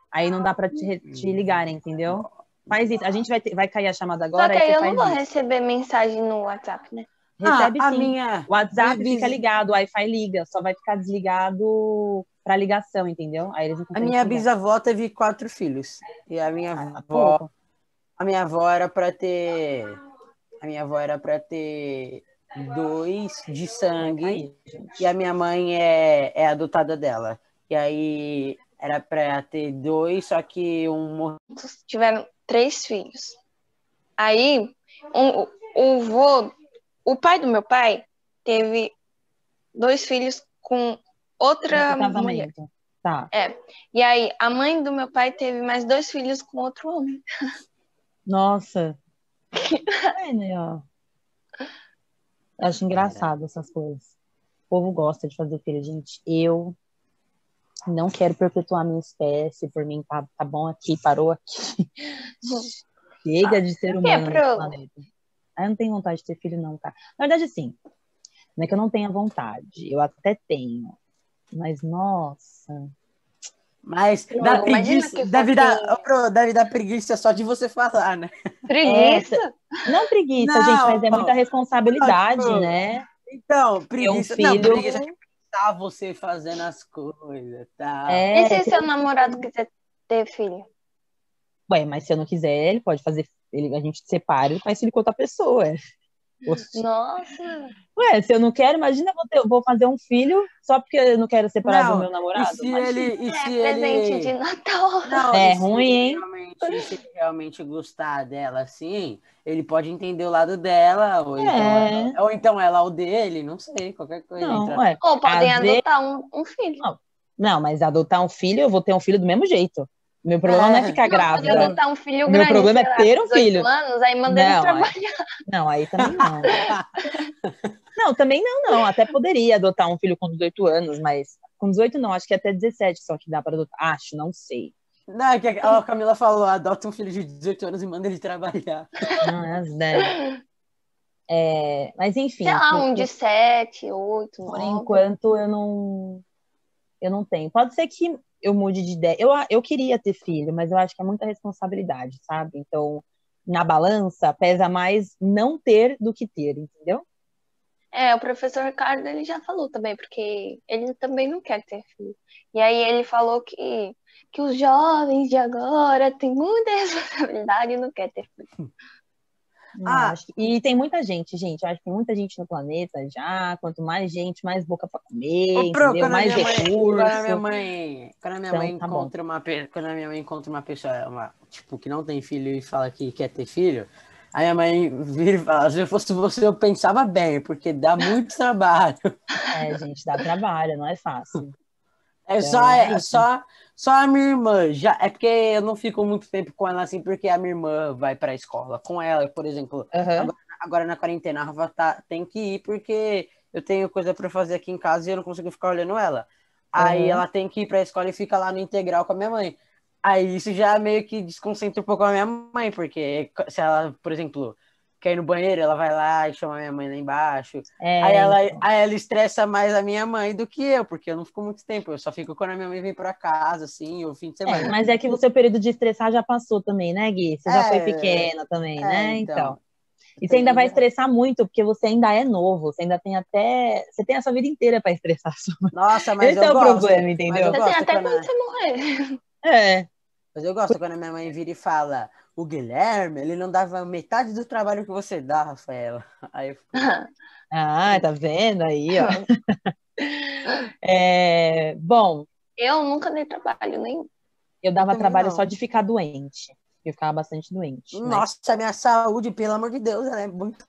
Aí não dá pra te ligarem, entendeu? Faz isso. A gente vai cair a chamada agora. Só que aí eu não vou isso. receber mensagem no WhatsApp, né? Recebe sim. O WhatsApp fica ligado, o Wi-Fi liga. Só vai ficar desligado pra ligação, entendeu? Aí eles não a minha bisavó teve 4 filhos. E a minha avó... A minha avó era pra ter... A minha avó era pra ter 2 de sangue. E a minha mãe é adotada dela. E aí era pra ter 2, só que um morreu. Tiveram 3 filhos. Aí o pai do meu pai teve 2 filhos com outra Outro mulher. casamento. Tá. E aí, a mãe do meu pai teve mais 2 filhos com outro homem. Nossa. É, né, ó. Eu acho engraçado essas coisas. O povo gosta de fazer filho, gente. Eu não quero perpetuar minha espécie. Por mim, tá bom aqui, parou aqui. Chega de ser humano nesse planeta. Eu não tenho vontade de ter filho, não, tá? Na verdade, assim, não é que eu não tenha vontade. Eu até tenho. Mas, nossa. Mas Não, dá imagina preguiça, que deve dar, fofinho. deve dar preguiça só de você falar, né? Preguiça? Não preguiça, gente, mas é muita responsabilidade, né? Então, Ter um preguiça. Não, filho preguiça de pensar você fazendo as coisas, tá? E é. se seu namorado quiser ter filho? Ué, mas se eu não quiser, ele pode fazer. A gente se separa e faz filho com outra pessoa. Oxi. Nossa! Ué, se eu não quero, imagina eu vou fazer um filho só porque eu não quero separar do Não, meu e namorado. se Imagina. ele, e se Presente de ele, Natal. não, É e se ruim, ele hein? realmente gostar dela, assim, ele pode entender o lado dela, É. ou então ela o dele, não sei, qualquer coisa Não, entra. ué. Ou podem Às vezes. adotar um filho. Não, mas adotar um filho, eu vou ter um filho do mesmo jeito. Meu problema não é ficar Não, pode grávida. adotar um filho O meu grande, problema é sei lá, ter um 18 filho. anos, aí manda ele Não, trabalhar. não, aí também não. Não, também não. Até poderia adotar um filho com 18 anos, mas com 18 não, acho que até 17 só que dá para adotar. Acho, não sei. Não, é que a Camila falou, adota um filho de 18 anos e manda ele trabalhar. Não, é as ideias. Mas enfim, Sei lá, um de 7, 8, por 9. enquanto eu não tenho. Pode ser que eu mude de ideia. Eu queria ter filho, mas eu acho que é muita responsabilidade, sabe? Então, na balança, pesa mais não ter do que ter, entendeu? O professor Ricardo, ele já falou também, porque ele também não quer ter filho. E aí ele falou que os jovens de agora têm muita responsabilidade e não quer ter filho. E tem muita gente, eu acho que tem muita gente no planeta já. Quanto mais gente, mais boca para comer, entendeu? Mais recurso. Quando a minha mãe Tá bom. quando a minha mãe encontra uma pessoa, tipo, que não tem filho e fala que quer ter filho, aí a mãe vira e fala, se eu fosse você, eu pensava bem, porque dá muito trabalho. Gente, dá trabalho, não é fácil. Só a minha irmã, é porque eu não fico muito tempo com ela assim, porque a minha irmã vai pra escola com ela, por exemplo, agora na quarentena, a Rafa tem que ir porque eu tenho coisa pra fazer aqui em casa e eu não consigo ficar olhando ela. Aí ela tem que ir pra escola e fica lá no integral com a minha mãe. Aí isso já meio que desconcentra um pouco a minha mãe, porque se ela, por exemplo, quer ir no banheiro, ela vai lá e chama a minha mãe lá embaixo. Aí ela estressa mais a minha mãe do que eu, porque eu não fico muito tempo, eu só fico quando a minha mãe vem pra casa, assim, ou fim de semana. Mas é que o seu período de estressar já passou também, né, Gui? Você já foi pequena também, né? Então. E você ainda vai estressar muito, porque você ainda é novo, você ainda tem você tem a sua vida inteira para estressar. Nossa, mas esse é o problema, entendeu? Você tem até quando você morrer. Mas eu gosto quando a minha mãe vira e fala, o Guilherme, ele não dava metade do trabalho que você dá, Rafaela. Aí eu fico... tá vendo aí, ó. Bom. Eu nunca dei trabalho nenhum. Eu dava trabalho só de ficar doente. Eu ficava bastante doente. Nossa, a minha saúde, pelo amor de Deus, ela é muito,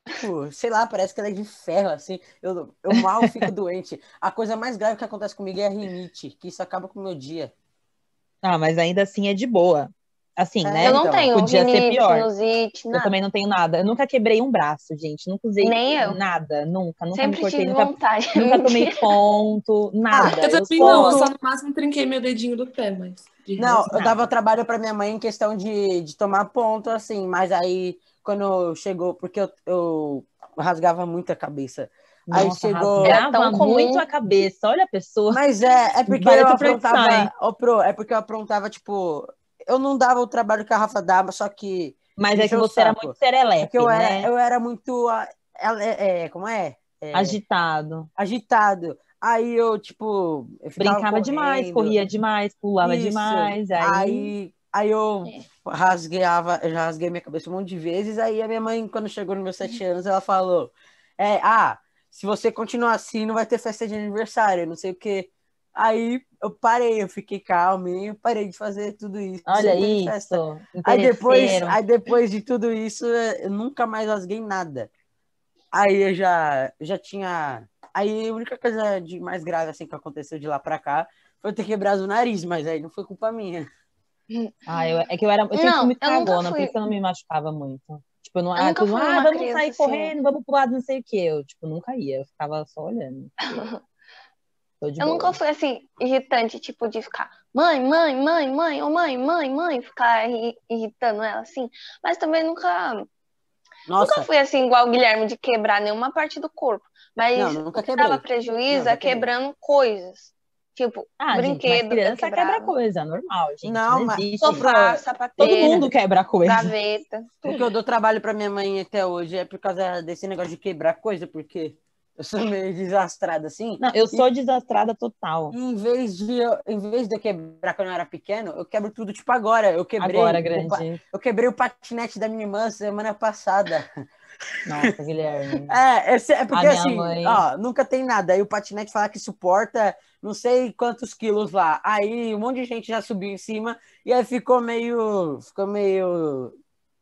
sei lá, parece que ela é de ferro, assim. Eu mal fico doente. A coisa mais grave que acontece comigo é a rinite, que isso acaba com o meu dia. Mas ainda assim é de boa. Assim, né? Eu não tenho podia rinite, ser pior. sinusite, nada. Eu também não tenho nada. Eu nunca quebrei um braço, gente. Nunca usei nada. Nunca Sempre me cortei. tive vontade. Nunca tomei ponto, nada. Eu também não, eu só no máximo trinquei meu dedinho do pé, mas... Não, eu dava trabalho pra minha mãe em questão de tomar ponto, assim, mas aí, quando chegou, porque eu rasgava muito a cabeça. Nossa, aí chegou... rasgava muito a cabeça, olha a pessoa. Mas é porque eu aprontava, é porque eu aprontava, tipo, eu não dava o trabalho que a Rafa dava, só que... Mas é que você era muito serelepe, né? Eu era muito, como é? Agitado. Aí eu, tipo... brincava demais, corria demais, pulava demais. Aí eu já rasguei minha cabeça um monte de vezes. Aí a minha mãe, quando chegou nos meus 7 anos, ela falou: se você continuar assim, não vai ter festa de aniversário, não sei o quê. Aí eu parei, eu fiquei calmo e parei de fazer tudo isso. Olha isso. Aí depois de tudo isso, eu nunca mais rasguei nada. Aí eu já tinha... Aí a única coisa de mais grave assim que aconteceu de lá pra cá foi eu ter quebrado o nariz, mas aí não foi culpa minha. Eu sempre fui Não, muito cagona, por isso que eu não me machucava muito. Tipo, eu nunca fui uma vamos criança sair assim. correndo, vamos pro lado, não sei o quê. Eu, tipo, nunca ia, eu ficava só olhando. Tô de Eu boa. nunca fui assim, irritante, tipo, de ficar mãe, mãe, mãe, mãe, ô mãe, mãe, mãe, ficar irritando ela assim. Mas também nunca Nossa, fui assim, igual o Guilherme, de quebrar nenhuma parte do corpo. Mas não, o nunca que dava quebrei. Não, prejuízo já é quebrei. quebrando coisas. Tipo, Gente, mas brinquedo eu criança quebra quebrava. coisa, normal, gente. Não, Não mas existe. Sofá, Todo sapateira, mundo quebra coisa. gaveta, o que tudo. eu dou trabalho pra minha mãe até hoje é por causa desse negócio de quebrar coisa, porque eu sou meio desastrado assim. Não, eu E sou desastrada total. em vez de eu quebrar quando eu era pequeno, eu quebro tudo tipo agora. Agora, grande. Eu quebrei o patinete da minha irmã semana passada. Nossa, Guilherme. É A porque minha assim, mãe. ó, nunca tem nada. Aí o patinete fala que suporta não sei quantos quilos lá. Aí um monte de gente já subiu em cima e aí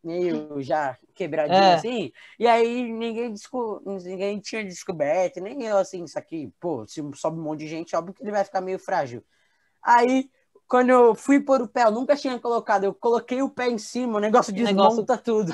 meio já quebradinho É. assim. E aí ninguém tinha descoberto, nem eu assim, isso aqui, pô, se sobe um monte de gente, óbvio que ele vai ficar meio frágil. Aí quando eu fui pôr o pé, eu nunca tinha colocado, eu coloquei o pé em cima, o negócio O negócio. desmonta tudo.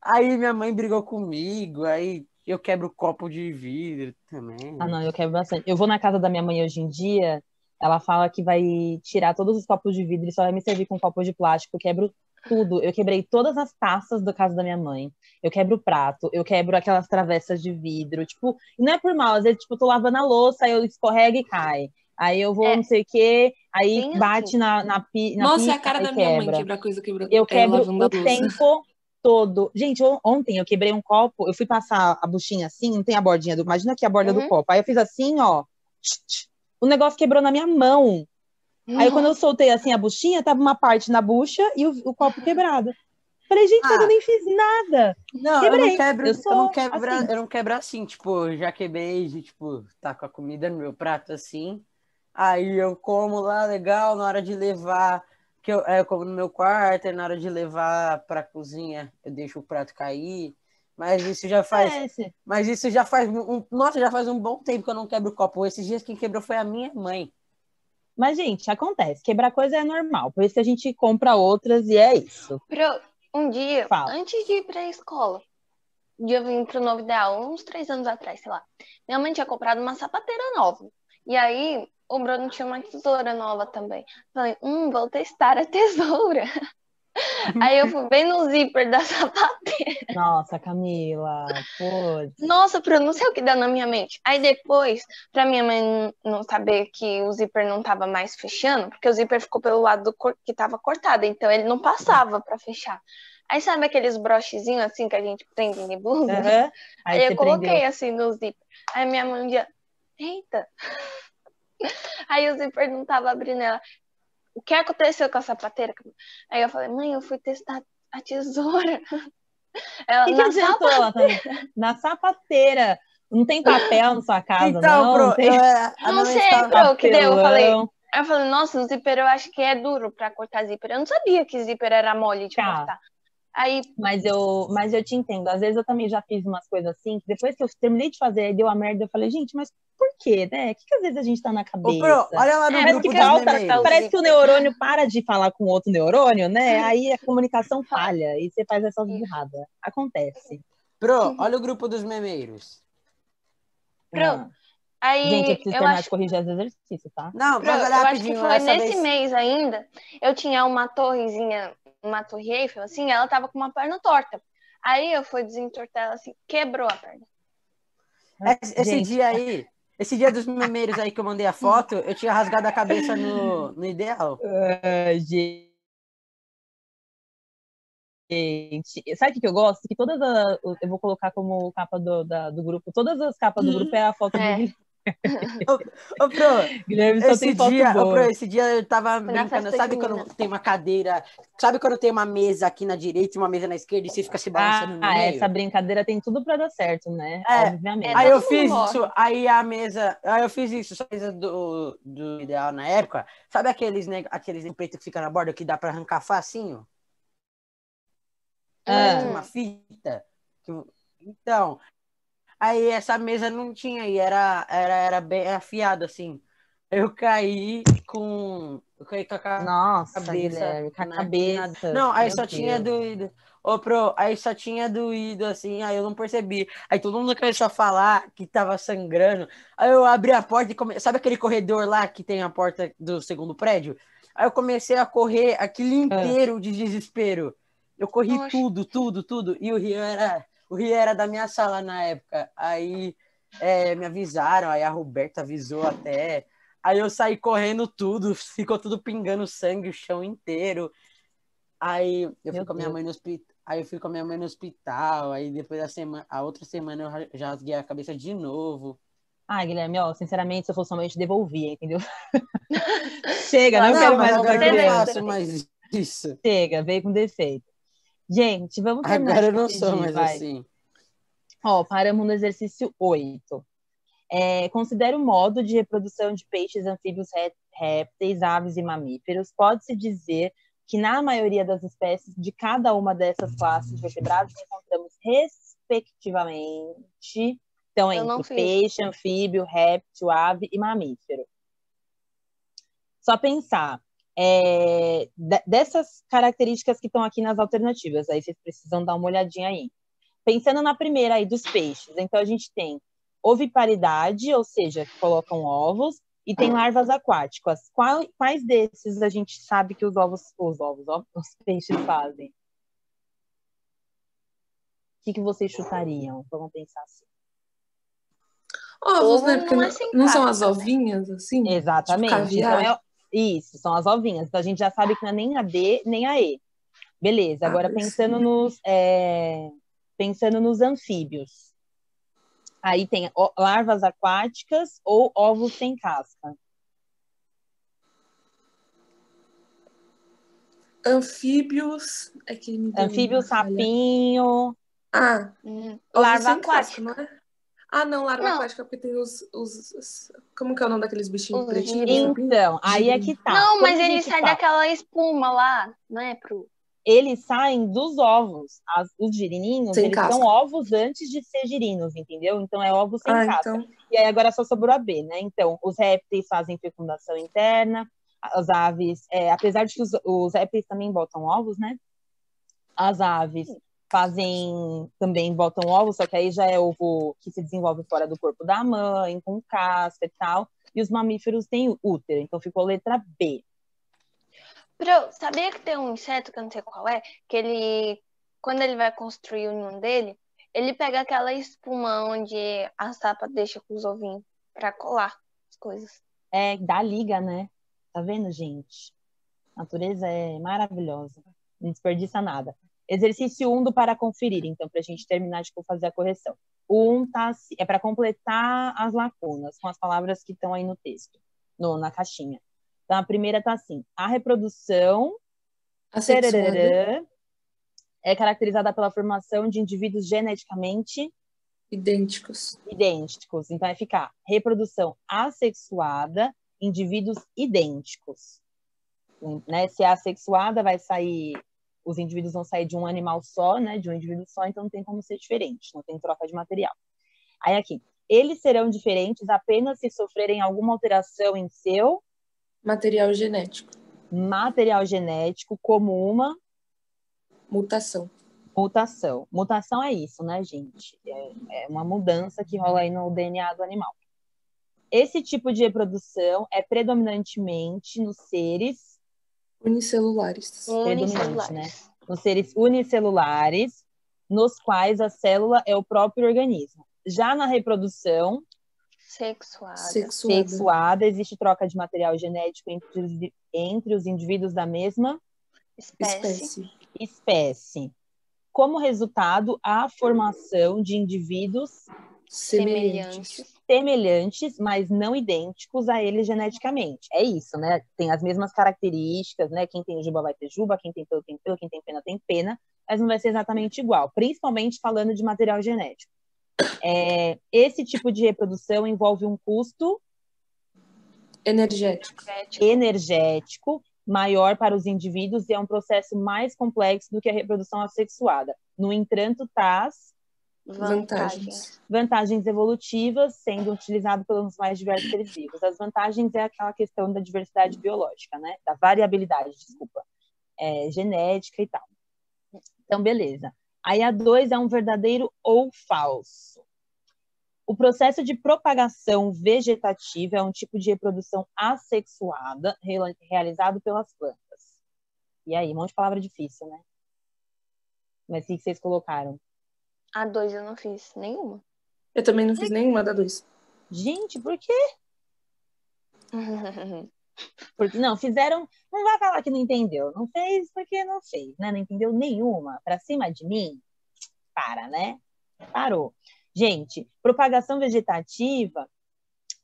Aí minha mãe brigou comigo, aí eu quebro copo de vidro também. Ah, não, eu quebro bastante. Eu vou na casa da minha mãe hoje em dia, ela fala que vai tirar todos os copos de vidro e só vai me servir com copo de plástico. Eu quebro tudo. Eu quebrei todas as taças da casa da minha mãe. Eu quebro o prato, eu quebro aquelas travessas de vidro. Tipo, e não é por mal, às vezes, tipo, eu tô lavando a louça, aí eu escorrego e cai. Aí eu vou, não É, sei o quê, aí bem bate assim. na Nossa, é a pia, cara aí da minha mãe quebra. quebrar coisa, Eu quebro lavando a o louça. tempo todo. Gente, ontem eu quebrei um copo, eu fui passar a buchinha assim, não tem a bordinha do. Imagina aqui a borda do Uhum. copo. Aí eu fiz assim, ó. O negócio quebrou na minha mão. Aí quando eu soltei assim a buchinha, tava uma parte na bucha e o copo quebrado. Falei, gente, mas eu Ah, nem fiz nada. não, Quebrei. Eu sou assim. eu não quebro assim, tipo, eu já quebrei de, tipo, tá com a comida no meu prato assim, aí eu como lá, legal, na hora de levar, eu como no meu quarto, e na hora de levar pra cozinha, eu deixo o prato cair, mas isso já faz, Acontece. nossa, já faz um bom tempo que eu não quebro copo, esses dias quem quebrou foi a minha mãe. Mas, gente, acontece. Quebrar coisa é normal. Por isso a gente compra outras e é isso. Um dia, Fala. antes de ir pra escola, um dia eu vim pro Novo Ideal, uns 3 anos atrás, sei lá. Minha mãe tinha comprado uma sapateira nova. E aí, o Bruno tinha uma tesoura nova também. Falei, vou testar a tesoura. Aí eu fui bem no zíper da sapateira. Nossa, Camila, putz. Nossa, Bruno, não sei o que deu na minha mente. Aí depois, pra minha mãe não saber que o zíper não tava mais fechando, porque o zíper ficou pelo lado que tava cortado, então ele não passava pra fechar. Aí sabe aqueles brochezinhos assim que a gente prende em blusa? Uhum. Aí eu você coloquei prendeu. assim no zíper. Aí minha mãe um dia, eita. Aí o zíper não tava abrindo ela. O que aconteceu com a sapateira? Aí eu falei, mãe, eu fui testar a tesoura. Ela, O que na adiantou ela tá na sapateira? Não tem papel na sua casa, Então, não? Não bro, tem a não minha mãe sei, estava, pro, que deu. papelão? Eu falei, nossa, o zíper eu acho que é duro pra cortar zíper. Eu não sabia que zíper era mole de Tá, cortar. Aí, mas eu te entendo. Às vezes eu também já fiz umas coisas assim, que depois que eu terminei de fazer, deu a merda, eu falei, gente, mas por quê, né? O que às vezes a gente tá na ô, bro, cabeça? olha lá no Parece que grupo dos porque falta, cortar o memeiros. parece que o zíper. neurônio para de falar com o outro neurônio, né? Aí a comunicação falha e você faz essas burradas. Acontece. Bro, olha o grupo dos memeiros. Pro, Ah. Gente, eu aí preciso terminar de corrigir os exercícios, tá? Não, mas olha eu acho que rapidinho, foi essa nesse vez. mês ainda, eu tinha uma torrezinha, uma torre Eiffel, assim, ela tava com uma perna torta. Aí eu fui desentortar ela assim, quebrou a perna. Esse Gente, dia aí, esse dia dos memeiros aí que eu mandei a foto, eu tinha rasgado a cabeça no ideal. gente. Sabe o que eu gosto? Que eu vou colocar como capa do grupo. Todas as capas do grupo é a foto do É, Guilherme. Ô, pro, Guilherme só tem foto boa. esse dia eu tava foi na brincando. festa Sabe junina. quando tem uma cadeira? Sabe quando tem uma mesa aqui na direita e uma mesa na esquerda e você fica se balançando no Essa meio? brincadeira tem tudo pra dar certo, né? Tá Aí Obviamente. eu todo mundo fiz isso, morre. aí eu fiz isso, só a mesa do ideal na época. Sabe aqueles em preto que fica na borda que dá pra arrancar facinho? Parece Ah, uma fita. Então, Aí essa mesa não tinha, e era bem afiado, assim. Eu caí com a Nossa, cabeça Guilherme, com a na. cabeça. Não, aí Meu só tinha Deus. doído. Ô, pro, aí só tinha doído, assim, aí eu não percebi. Aí todo mundo começou a falar que tava sangrando. Aí eu abri a porta e sabe aquele corredor lá que tem a porta do segundo prédio? Aí eu comecei a correr aquele Ah, inteiro de desespero. Eu corri Oxe. tudo, tudo, tudo. E o Rian era da minha sala na época. Aí me avisaram, aí a Roberta avisou até. Aí eu saí correndo tudo, ficou tudo pingando sangue, o chão inteiro. Aí eu fui meu com a minha Deus. mãe no hospital. Aí eu fui com a minha mãe no hospital. Aí depois a outra semana eu já rasguei a cabeça de novo. Ah, Guilherme, ó, sinceramente, se eu fosse sua mãe, eu te devolvia, entendeu? Chega, não Lave Não, quero mas mais com essa agora eu não criança. faço mais isso. Chega, veio com defeito. Gente, vamos terminar Agora de eu não sou corrigir, mais vai. assim. Ó, paramos no exercício 8. Considera o modo de reprodução de peixes, anfíbios, répteis, aves e mamíferos. Pode-se dizer que na maioria das espécies de cada uma dessas classes de vertebrados encontramos respectivamente, então, Eu não entre fiz. peixe, anfíbio, réptil, ave e mamífero. Só pensar dessas características que estão aqui nas alternativas, aí vocês precisam dar uma olhadinha aí. Pensando na primeira aí dos peixes, então a gente tem oviparidade, ou seja, que colocam ovos, e tem larvas aquáticas. Quais desses a gente sabe que os peixes fazem? O que vocês chutariam? Vamos pensar assim. Ovos, Ovo né? Porque não é sem não são as casca, né? ovinhas, assim? Tipo Exatamente. Então caviar? isso, são as ovinhas. Então a gente já sabe que não é nem a D nem a E. Beleza. Agora Aves. pensando nos anfíbios. Aí tem larvas aquáticas ou ovos sem casca. Anfíbios. É que me deu Anfíbio, uma falha. sapinho, Ah, ovos larva sem casca, não aquática. é? Ah, não, larva Não, aquática, porque tem como que é o nome daqueles bichinhos os pretinhos, girinos. sapinho? Então, aí é Girino. que tá. Não, Quando mas a ele gente sai fala, daquela espuma lá, não é, Pro? eles saem dos ovos. Os girininhos, Sem eles são casca. ovos antes de ser girinos, entendeu? Então, é ovo sem Ah, casca. então. E aí, agora só sobrou a B, né? Então, os répteis fazem fecundação interna, as aves, apesar de que os répteis também botam ovos, né? As aves também botam ovos, só que aí já é ovo que se desenvolve fora do corpo da mãe, com casca e tal. E os mamíferos têm útero, então ficou letra B. Pro, sabia que tem um inseto que eu não sei qual é, que ele, quando ele vai construir o ninho dele, ele pega aquela espuma onde a sapa deixa com os ovinhos pra colar as coisas. Dá liga, né? Tá vendo, gente? A natureza é maravilhosa. Não desperdiça nada. Exercício 1 do para conferir, então, para a gente terminar de fazer a correção. O 1 é para completar as lacunas com as palavras que estão aí no texto, na caixinha. Então, a primeira está assim: a reprodução Assexuada. é caracterizada pela formação de indivíduos geneticamente Idênticos. idênticos. Então, vai ficar reprodução assexuada, indivíduos idênticos. Né? Se é assexuada, os indivíduos vão sair de um animal só, né? De um indivíduo só, então não tem como ser diferente, não tem troca de material. Aí aqui, eles serão diferentes apenas se sofrerem alguma alteração em seu Material genético. material genético, como uma Mutação. mutação. Mutação é isso, né, gente? É uma mudança que rola aí no DNA do animal. Esse tipo de reprodução é predominantemente nos seres Unicelulares. predominante, né? Nos seres unicelulares, nos quais a célula é o próprio organismo. Já na reprodução sexuada existe troca de material genético entre os indivíduos da mesma espécie. Como resultado, a formação de indivíduos semelhantes, mas não idênticos a eles geneticamente. É isso, né? Tem as mesmas características, né? Quem tem juba vai ter juba, quem tem pelo tem pelo, quem tem pena tem pena, mas não vai ser exatamente igual, principalmente falando de material genético. Esse tipo de reprodução envolve um custo energético maior para os indivíduos e é um processo mais complexo do que a reprodução assexuada. No entanto, Vantagens. Vantagens evolutivas sendo utilizado pelos mais diversos seres vivos. As vantagens é aquela questão da diversidade biológica, né? Da variabilidade, desculpa. Genética e tal. Então, beleza. Aí a 2 é um verdadeiro ou falso. O processo de propagação vegetativa é um tipo de reprodução assexuada realizado pelas plantas. E aí, um monte de palavra difícil, né? Mas o que vocês colocaram? A 2 eu não fiz nenhuma. Eu também não fiz nenhuma da 2. Gente, por quê? Porque não, fizeram... Não vai falar que não entendeu. Não fez porque não fez, né? Não entendeu nenhuma. Pra cima de mim? Para, né? Parou. Gente, propagação vegetativa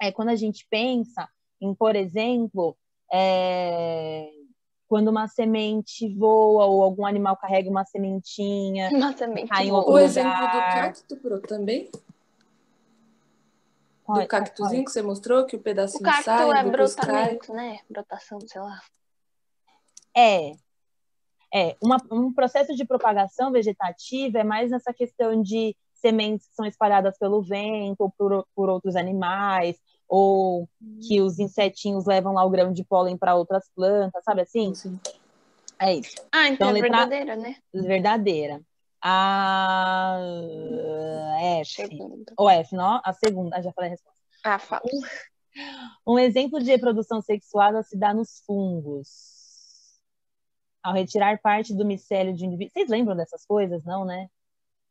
é quando a gente pensa em, por exemplo, quando uma semente voa ou algum animal carrega uma sementinha. Uma semente em voa. outro O lugar. exemplo do cacto, Pro, também? Do cactozinho que você mostrou, que o O pedacinho cacto sai, é depois cai. brotamento, né? Brotação, sei lá. Um processo de propagação vegetativa é mais nessa questão de sementes que são espalhadas pelo vento ou por outros animais, ou que os insetinhos levam lá o grão de pólen para outras plantas, sabe assim? Sim. É isso. Então é letra verdadeira, né? Verdadeira. A F. Segunda. Ou F, não? A segunda. Já falei a resposta. Falso. Um exemplo de reprodução sexuada se dá nos fungos. Ao retirar parte do micélio de indivíduo. Vocês lembram dessas coisas, não, né?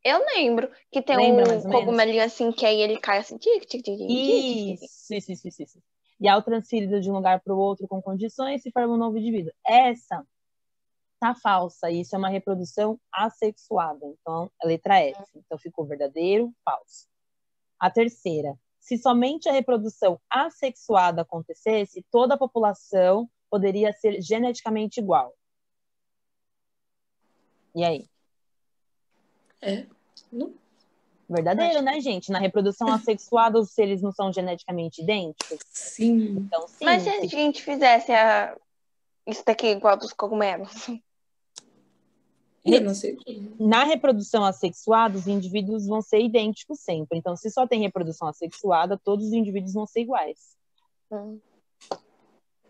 Eu lembro que tem Lembra, mais um ou menos? cogumelinho assim, que aí ele cai assim. Isso. E ao transferido de um lugar para o outro com condições, se forma um novo indivíduo. Essa tá falsa. Isso é uma reprodução assexuada. Então, a letra F. Então, ficou verdadeiro, falso. A terceira. Se somente a reprodução assexuada acontecesse, toda a população poderia ser geneticamente igual. E aí? Não. Verdadeiro, né, gente? Na reprodução assexuada, os seres não são geneticamente idênticos? Sim. Então, sim. Mas se a gente fizesse isso daqui igual dos cogumelos? Eu não sei. Na reprodução assexuada, os indivíduos vão ser idênticos sempre. Então, se só tem reprodução assexuada, todos os indivíduos vão ser iguais.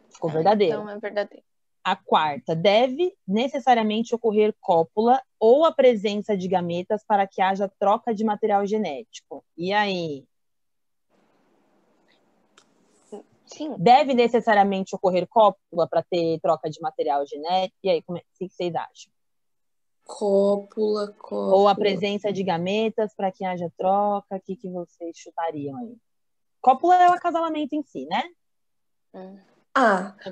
Ficou verdadeiro. Então é verdadeiro. A quarta, deve necessariamente ocorrer cópula ou a presença de gametas para que haja troca de material genético. E aí? Sim. Deve necessariamente ocorrer cópula para ter troca de material genético? E aí, o que vocês acham? Cópula. Ou a presença de gametas para que haja troca? O que vocês chutariam aí? Cópula é o acasalamento em si, né?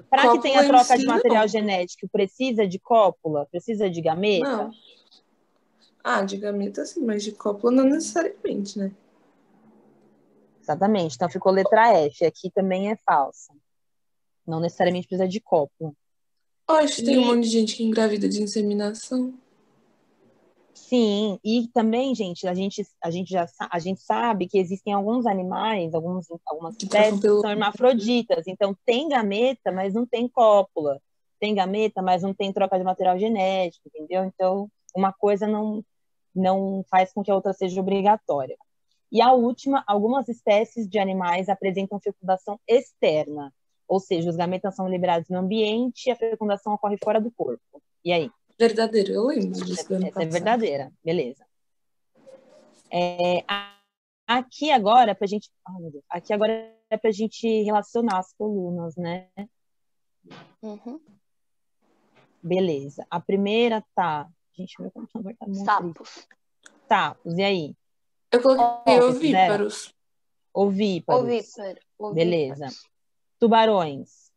Para que tenha troca de material genético, precisa de cópula? Precisa de gameta? Não. De gameta sim, mas de cópula não necessariamente, né? Exatamente. Então ficou letra F. Aqui também é falsa. Não necessariamente precisa de cópula. Acho que tem um monte de gente que engravida de inseminação. Sim, e também, gente, a gente sabe que existem alguns animais, algumas espécies que são hermafroditas. Então, tem gameta, mas não tem cópula. Tem gameta, mas não tem troca de material genético, entendeu? Então, uma coisa não faz com que a outra seja obrigatória. E a última, algumas espécies de animais apresentam fecundação externa, ou seja, os gametas são liberados no ambiente e a fecundação ocorre fora do corpo. E aí? Verdadeiro, eu lembro disso. Essa é verdadeira, beleza. Aqui agora é pra gente. Aqui agora é pra gente relacionar as colunas, né? Beleza. A primeira tá. Gente, meu computador tá muito Sapos. Sapos, e aí? Eu coloquei ovíparos. Ovíparos. Beleza. Tubarões.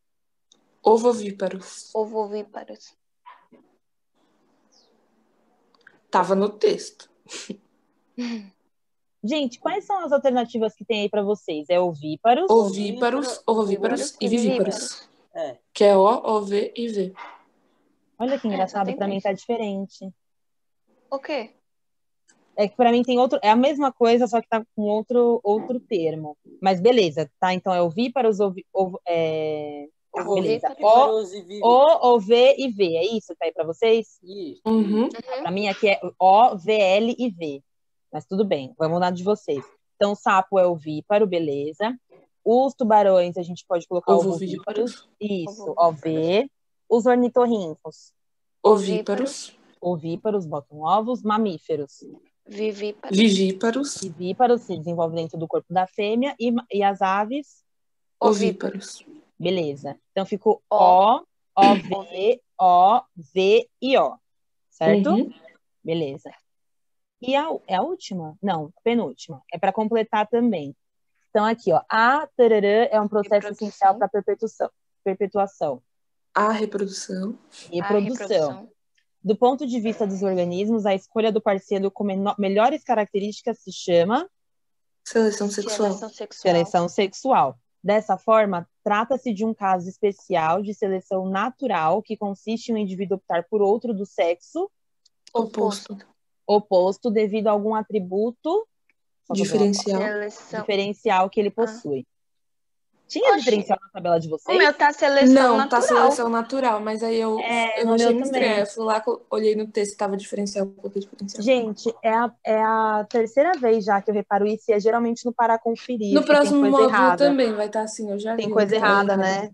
Ovovíparos. Ovovíparos. Tava no texto. Gente, quais são as alternativas que tem aí para vocês? É ovíparos? Ovovíparos e vivíparos. Que é O, OV e V. Olha que engraçado, para mim tá diferente. O quê? É que para mim tem outro, é a mesma coisa, só que tá com outro termo. Mas beleza, tá? Então é ovíparos, beleza. O, V e V, é isso que tá aí para vocês? Isso. Uhum. Para mim aqui é O, V, L e V. Mas tudo bem, vamos lá de vocês. Então, o sapo é ovíparo, beleza. Os tubarões, a gente pode colocar ovovíparos. Isso, OV. Os ornitorrincos. Ovíparos. Ovíparos, botam ovos. Mamíferos. Vivíparos. Vivíparos, se desenvolve dentro do corpo da fêmea. E as aves? Ovíparos. Beleza. Então, ficou O, OV, O, V e O. Certo? Uhum. Beleza. E é a última? Não, penúltima. É para completar também. Então, aqui, ó. A tararã é um processo essencial para perpetuação. A reprodução. Reprodução. Do ponto de vista dos organismos, a escolha do parceiro com melhores características se chama Seleção sexual. Seleção sexual. Dessa forma, trata-se de um caso especial de seleção natural que consiste em um indivíduo optar por outro do sexo oposto devido a algum atributo diferencial que ele possui. Tinha diferencial na tabela de vocês? O meu tá seleção Não, natural. tá seleção natural, mas aí eu achei muito estranho. Eu fui lá, olhei no texto, tava diferencial, coloquei diferencial. Gente, é a terceira vez já que eu reparo isso, e é geralmente no Parar Conferir. No próximo módulo também vai estar assim, eu já vi. Tem coisa errada, né?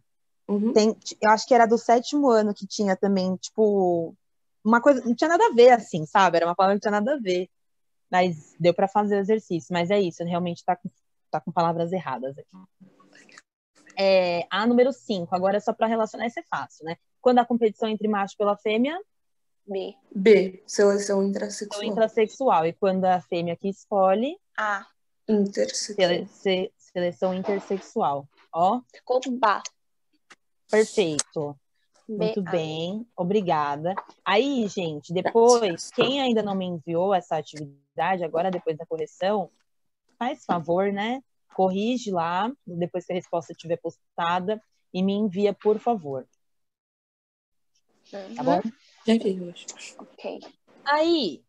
Uhum. Eu acho que era do 7º ano que tinha também, tipo, uma coisa, não tinha nada a ver, assim, sabe? Era uma palavra que não tinha nada a ver. Mas deu pra fazer o exercício. Mas é isso, realmente tá com palavras erradas aqui. A número 5, agora é só para relacionar, isso é fácil, né? Quando a competição entre macho pela fêmea? B, seleção intrasexual. Intrasexual. E quando a fêmea que escolhe? A. Intersexual. Seleção intersexual. Ó. Ficou Bá. Perfeito. Muito bem, obrigada. Aí, gente, depois, quem ainda não me enviou essa atividade, agora depois da correção, faz favor, né? Corrige lá, depois que a resposta estiver postada, e me envia, por favor. Tá bom? Já enviei hoje. Ok. Aí,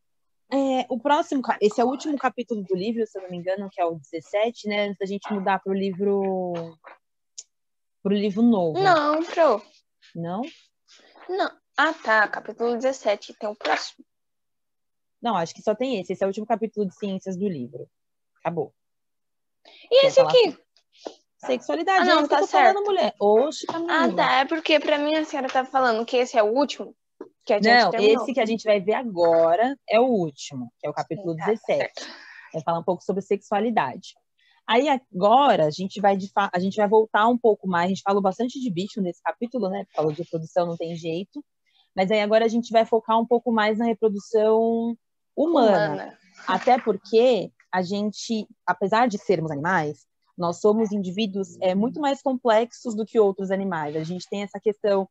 o próximo, esse é o último capítulo do livro, se eu não me engano, que é o 17, né? Antes da gente mudar pro livro novo. Não, Pro. Não? Não. Ah, tá. Capítulo 17. Tem o próximo. Não, acho que só tem esse. Esse é o último capítulo de ciências do livro. Acabou. E esse aqui? Sexualidade. Não, tá certo. Falando, mulher. Oxe, Camila. Ah, tá. É porque pra mim a senhora tá falando que esse é o último? Que a gente não, terminou. Esse que a gente vai ver agora é o último, que é o capítulo 17. Vai falar um pouco sobre sexualidade. Aí agora a gente vai voltar um pouco mais. A gente falou bastante de bicho nesse capítulo, né? Falou de reprodução, não tem jeito. Mas aí agora a gente vai focar um pouco mais na reprodução humana. Até porque a gente, apesar de sermos animais, nós somos indivíduos muito mais complexos do que outros animais. A gente tem essa questão,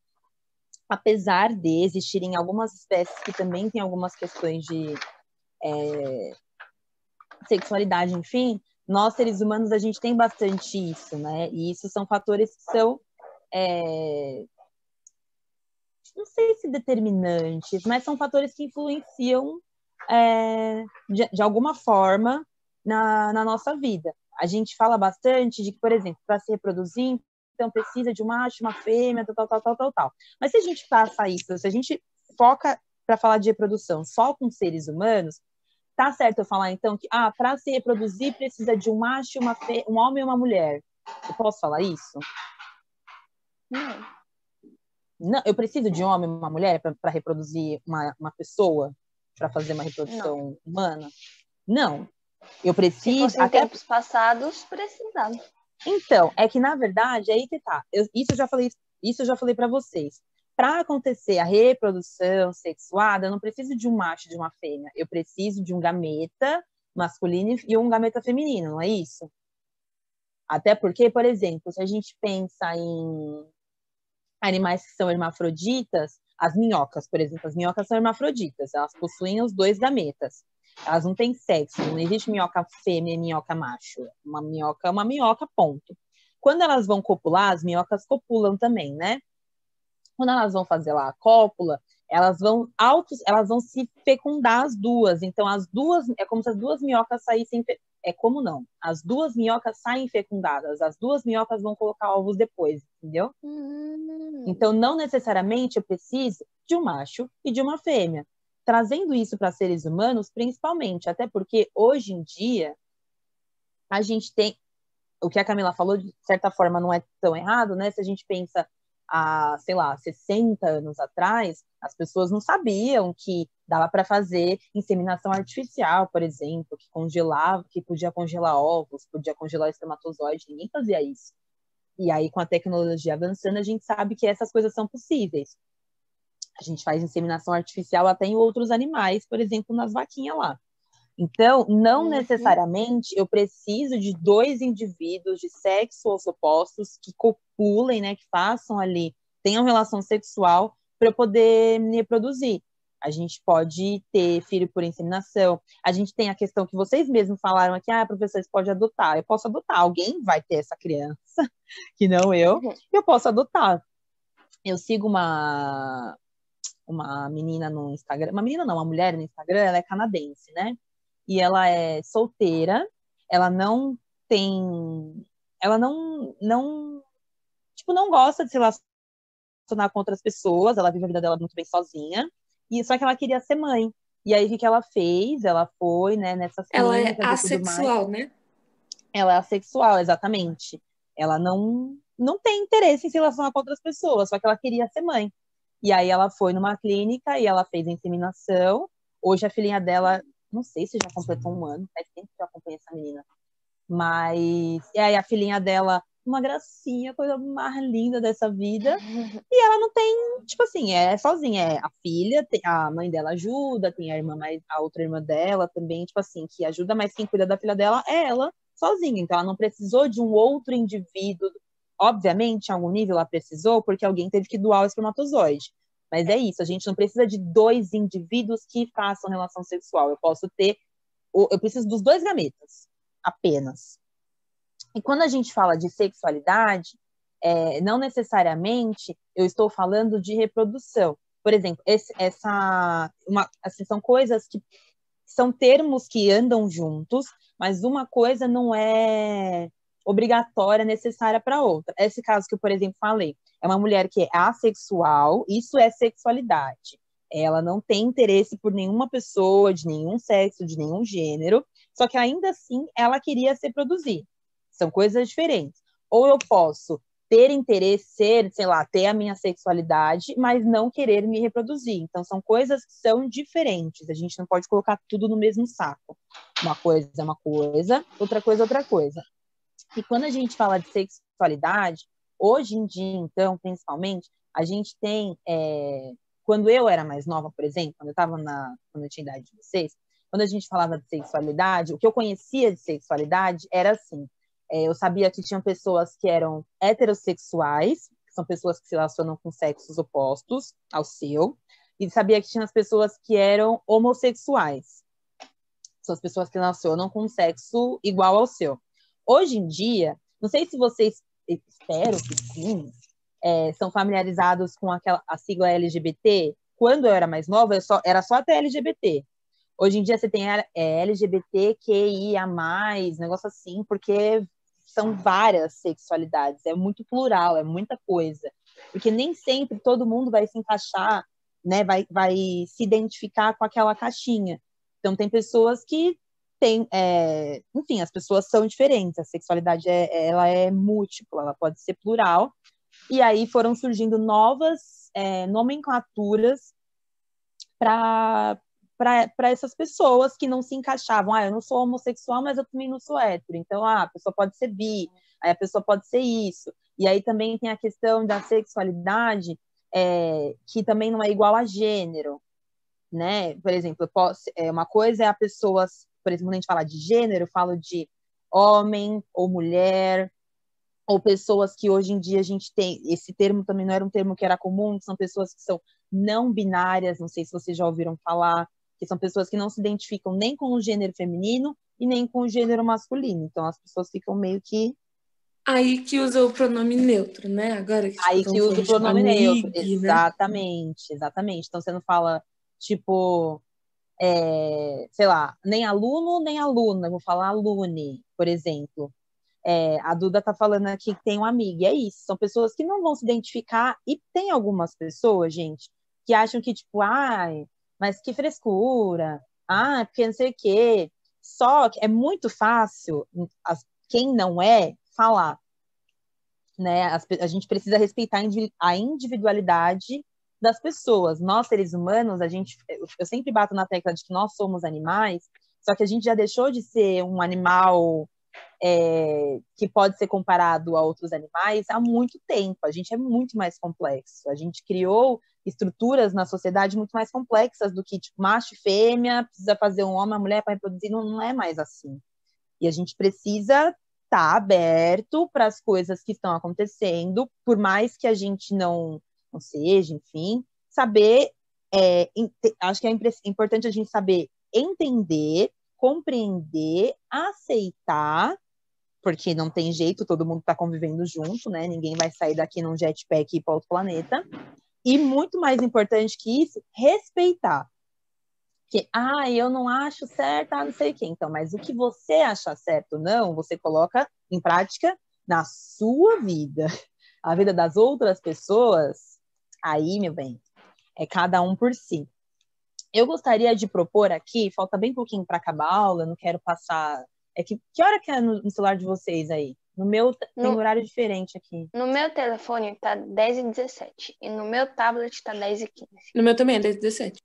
apesar de existirem algumas espécies que também têm algumas questões de sexualidade, enfim, nós, seres humanos, a gente tem bastante isso, né? E isso são fatores que são, não sei se determinantes, mas são fatores que influenciam de alguma forma na nossa vida. A gente fala bastante de que, por exemplo, para se reproduzir, então precisa de um macho, uma fêmea, tal. Mas se a gente passa isso, se a gente foca para falar de reprodução só com seres humanos, tá certo eu falar, então, que para se reproduzir precisa de um macho, um homem e uma mulher. Eu posso falar isso? Não, eu preciso de um homem e uma mulher para reproduzir uma pessoa, para fazer uma reprodução humana? Não. Eu preciso... Se fosse em tempos passados, precisava. Então, é que, na verdade, aí que tá. Isso eu já falei para vocês. Para acontecer a reprodução sexuada, eu não preciso de um macho e de uma fêmea. Eu preciso de um gameta masculino e um gameta feminino, não é isso? Até porque, por exemplo, se a gente pensa em animais que são hermafroditas, as minhocas, por exemplo, as minhocas são hermafroditas, elas possuem os dois gametas. Elas não têm sexo, não existe minhoca fêmea e minhoca macho. Uma minhoca é uma minhoca, ponto. Quando elas vão copular, as minhocas copulam também, né? Quando elas vão fazer lá a cópula, elas vão se fecundar as duas. Então, as duas, é como se as duas minhocas saíssem... como não? As duas minhocas saem fecundadas. As duas minhocas vão colocar ovos depois, entendeu? Então, não necessariamente eu preciso de um macho e de uma fêmea. trazendo isso para seres humanos, principalmente, até porque hoje em dia a gente tem, o que a Camila falou, de certa forma, não é tão errado, né? Se a gente pensa há, sei lá, 60 anos atrás, as pessoas não sabiam que dava para fazer inseminação artificial, por exemplo, que congelava, que podia congelar ovos, podia congelar espermatozoide, ninguém fazia isso. E aí, com a tecnologia avançando, a gente sabe que essas coisas são possíveis. A gente faz inseminação artificial até em outros animais, por exemplo, nas vaquinhas lá. Então, não necessariamente eu preciso de dois indivíduos de sexos opostos que copulem, né, que façam ali, tenham relação sexual para eu poder me reproduzir. A gente pode ter filho por inseminação. A gente tem a questão que vocês mesmos falaram aqui, professor, você pode adotar. Eu posso adotar. Alguém vai ter essa criança, que não eu posso adotar. Eu sigo uma menina no Instagram, uma menina não, uma mulher no Instagram, ela é canadense, né? E ela é solteira, ela não tem, ela tipo, não gosta de se relacionar com outras pessoas, ela vive a vida dela muito bem sozinha, e só que ela queria ser mãe. E aí, o que ela fez? Ela foi, né, nessas Ela é clínicas e tudo mais. assexual, né? Ela é assexual, exatamente. Ela não tem interesse em se relacionar com outras pessoas, só que ela queria ser mãe. E aí ela foi numa clínica e ela fez a inseminação. Hoje a filhinha dela, não sei se já completou 1 ano, faz tempo que eu acompanho essa menina. Mas, e aí a filhinha dela, uma gracinha, coisa mais linda dessa vida. E ela não tem, tipo assim, é sozinha, é a filha, a mãe dela ajuda, tem a outra irmã dela também, tipo assim, que ajuda, mas quem cuida da filha dela é ela sozinha. Então ela não precisou de um outro indivíduo. Obviamente, em algum nível ela precisou, porque alguém teve que doar o espermatozoide. Mas é isso, a gente não precisa de dois indivíduos que façam relação sexual. Eu preciso dos 2 gametas, apenas. E quando a gente fala de sexualidade, não necessariamente eu estou falando de reprodução. Por exemplo, são coisas que são termos que andam juntos, mas uma coisa não é obrigatória, necessária para outra. Esse caso que eu, por exemplo, falei, é uma mulher que é assexual, isso é sexualidade. Ela não tem interesse por nenhuma pessoa, de nenhum sexo, de nenhum gênero, só que ainda assim ela queria se reproduzir. São coisas diferentes. Ou eu posso ter interesse, sei lá, ter a minha sexualidade, mas não querer me reproduzir. Então, são coisas que são diferentes. A gente não pode colocar tudo no mesmo saco. Uma coisa é uma coisa, outra coisa é outra coisa. E quando a gente fala de sexualidade, hoje em dia, então, principalmente, a gente tem... Quando eu era mais nova, por exemplo, quando eu tinha idade de vocês, quando a gente falava de sexualidade, o que eu conhecia de sexualidade era assim, eu sabia que tinham pessoas que eram heterossexuais, que são pessoas que se relacionam com sexos opostos ao seu, e sabia que tinha as pessoas que eram homossexuais, são as pessoas que relacionam com sexo igual ao seu. Hoje em dia, não sei se vocês, espero que sim, são familiarizados com a sigla LGBT. Quando eu era mais nova, era só até LGBT. Hoje em dia você tem LGBTQIA+, negócio assim, porque são várias sexualidades, é muito plural, é muita coisa. Porque nem sempre todo mundo vai se encaixar, né, vai se identificar com aquela caixinha. Então tem pessoas que têm, enfim, as pessoas são diferentes, a sexualidade ela é múltipla, ela pode ser plural, e aí foram surgindo novas nomenclaturas para essas pessoas que não se encaixavam. Eu não sou homossexual, mas eu também não sou hétero. Então, a pessoa pode ser bi, aí a pessoa pode ser isso. E aí também tem a questão da sexualidade, que também não é igual a gênero, né? Por exemplo, uma coisa é a pessoa, por exemplo, quando a gente fala de gênero, eu falo de homem ou mulher, ou pessoas que hoje em dia a gente tem, esse termo também não era um termo que era comum, são pessoas que são não binárias, não sei se vocês já ouviram falar, que são pessoas que não se identificam nem com o gênero feminino e nem com o gênero masculino. Então as pessoas ficam meio que... Aí que usa o pronome neutro, né? Agora que, Aí que usa o pronome neutro. Né? Exatamente, exatamente. Então você não fala, tipo, sei lá, nem aluno, nem aluna, eu vou falar alune, por exemplo. A Duda tá falando aqui que tem um amigo, e é isso, são pessoas que não vão se identificar, e tem algumas pessoas, gente, que acham que, tipo, mas que frescura. Ah, porque não sei o quê. Só que é muito fácil quem não é falar, né? A gente precisa respeitar a individualidade das pessoas. Nós, seres humanos, eu sempre bato na tecla de que nós somos animais, só que a gente já deixou de ser um animal que pode ser comparado a outros animais há muito tempo. A gente é muito mais complexo. A gente criou estruturas na sociedade muito mais complexas do que tipo, macho e fêmea, precisa fazer um homem, uma mulher para reproduzir, não é mais assim. E a gente precisa estar aberto para as coisas que estão acontecendo, por mais que a gente não seja, enfim, saber, acho que é importante a gente saber entender, compreender, aceitar, porque não tem jeito, todo mundo está convivendo junto, né? Ninguém vai sair daqui num jetpack e ir para outro planeta. E muito mais importante que isso, respeitar. Que, eu não acho certo, não sei o quê. Então, mas o que você acha certo ou não, você coloca em prática na sua vida. A vida das outras pessoas, aí, meu bem, é cada um por si. Eu gostaria de propor aqui, falta bem pouquinho para acabar a aula, não quero passar... que hora que é no celular de vocês aí? No meu tem horário diferente aqui. No meu telefone tá 10h17 e no meu tablet tá 10h15. No meu também é 10h17.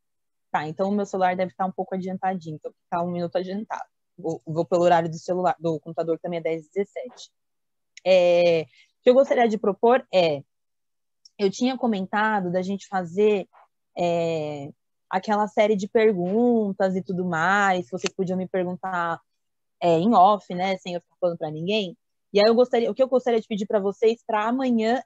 Tá, então o meu celular deve estar um pouco adiantadinho, então tá 1 minuto adiantado. Vou pelo horário do celular, do computador, que também é 10h17. O que eu gostaria de propor eu tinha comentado da gente fazer aquela série de perguntas e tudo mais, vocês podiam me perguntar em off, né, sem eu ficar falando para ninguém. E aí o que eu gostaria de pedir para vocês para amanhã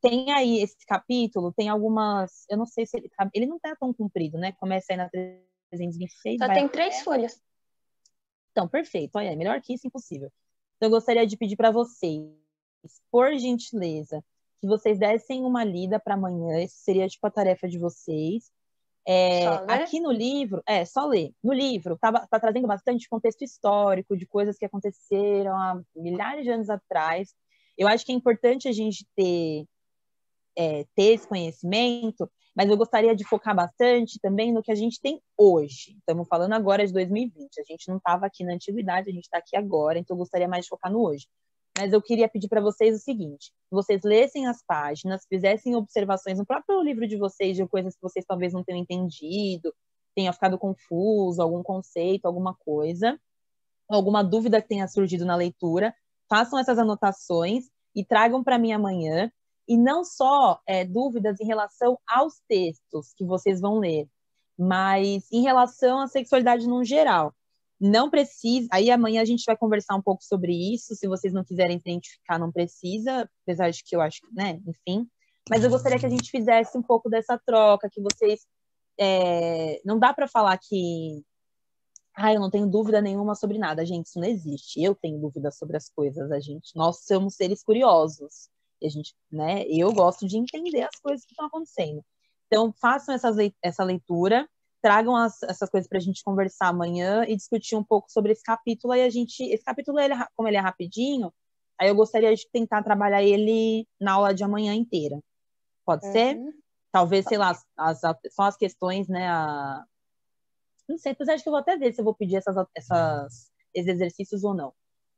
tem aí esse capítulo, tem algumas, eu não sei se ele não tá tão comprido, né? Começa aí na 326. Só tem 3 folhas. Então, perfeito. Olha, melhor que isso, impossível. Então, eu gostaria de pedir para vocês, por gentileza, que vocês dessem uma lida para amanhã. Essa seria, tipo, a tarefa de vocês. Aqui no livro, só ler. No livro, tá trazendo bastante contexto histórico de coisas que aconteceram há milhares de anos atrás. Eu acho que é importante a gente ter esse conhecimento, mas eu gostaria de focar bastante também no que a gente tem hoje. Estamos falando agora de 2020. A gente não estava aqui na antiguidade, a gente está aqui agora, então eu gostaria mais de focar no hoje. Mas eu queria pedir para vocês o seguinte: que vocês lessem as páginas, fizessem observações no próprio livro de vocês, de coisas que vocês talvez não tenham entendido, tenha ficado confuso, algum conceito, alguma coisa, alguma dúvida que tenha surgido na leitura, façam essas anotações e tragam para mim amanhã. E não só dúvidas em relação aos textos que vocês vão ler, mas em relação à sexualidade no geral. Não precisa... Aí amanhã a gente vai conversar um pouco sobre isso. Se vocês não quiserem se identificar, não precisa. Apesar de que eu acho que, né? Enfim. Mas eu gostaria que a gente fizesse um pouco dessa troca, que vocês... Não dá para falar que... eu não tenho dúvida nenhuma sobre nada. Gente, isso não existe. Eu tenho dúvida sobre as coisas. Nós somos seres curiosos. E a gente, né? Eu gosto de entender as coisas que estão acontecendo. Então, façam essa leitura, tragam essas coisas para a gente conversar amanhã e discutir um pouco sobre esse capítulo. Aí esse capítulo, como ele é rapidinho, aí eu gostaria de tentar trabalhar ele na aula de amanhã inteira. Pode ser? Talvez, sei lá, só as questões, né? Não sei, apesar de que eu vou até ver se eu vou pedir esses exercícios ou não.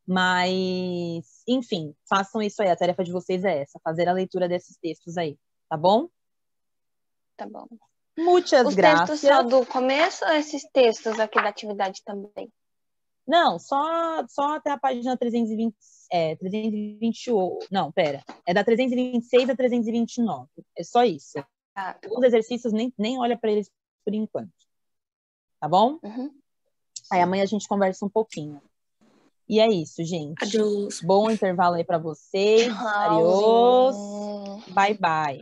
Mas, enfim, façam isso aí. A tarefa de vocês é essa, fazer a leitura desses textos aí, tá bom? Tá bom. Muitas graças. Os textos só do começo ou esses textos aqui da atividade também? Não, só até a página 320, 328. Não, pera. É da 326 a 329. É só isso. Tá Os exercícios nem olha para eles por enquanto. Tá bom? Aí amanhã a gente conversa um pouquinho. E é isso, gente. Adeus. Bom intervalo aí para vocês. Adiós. Bye, bye.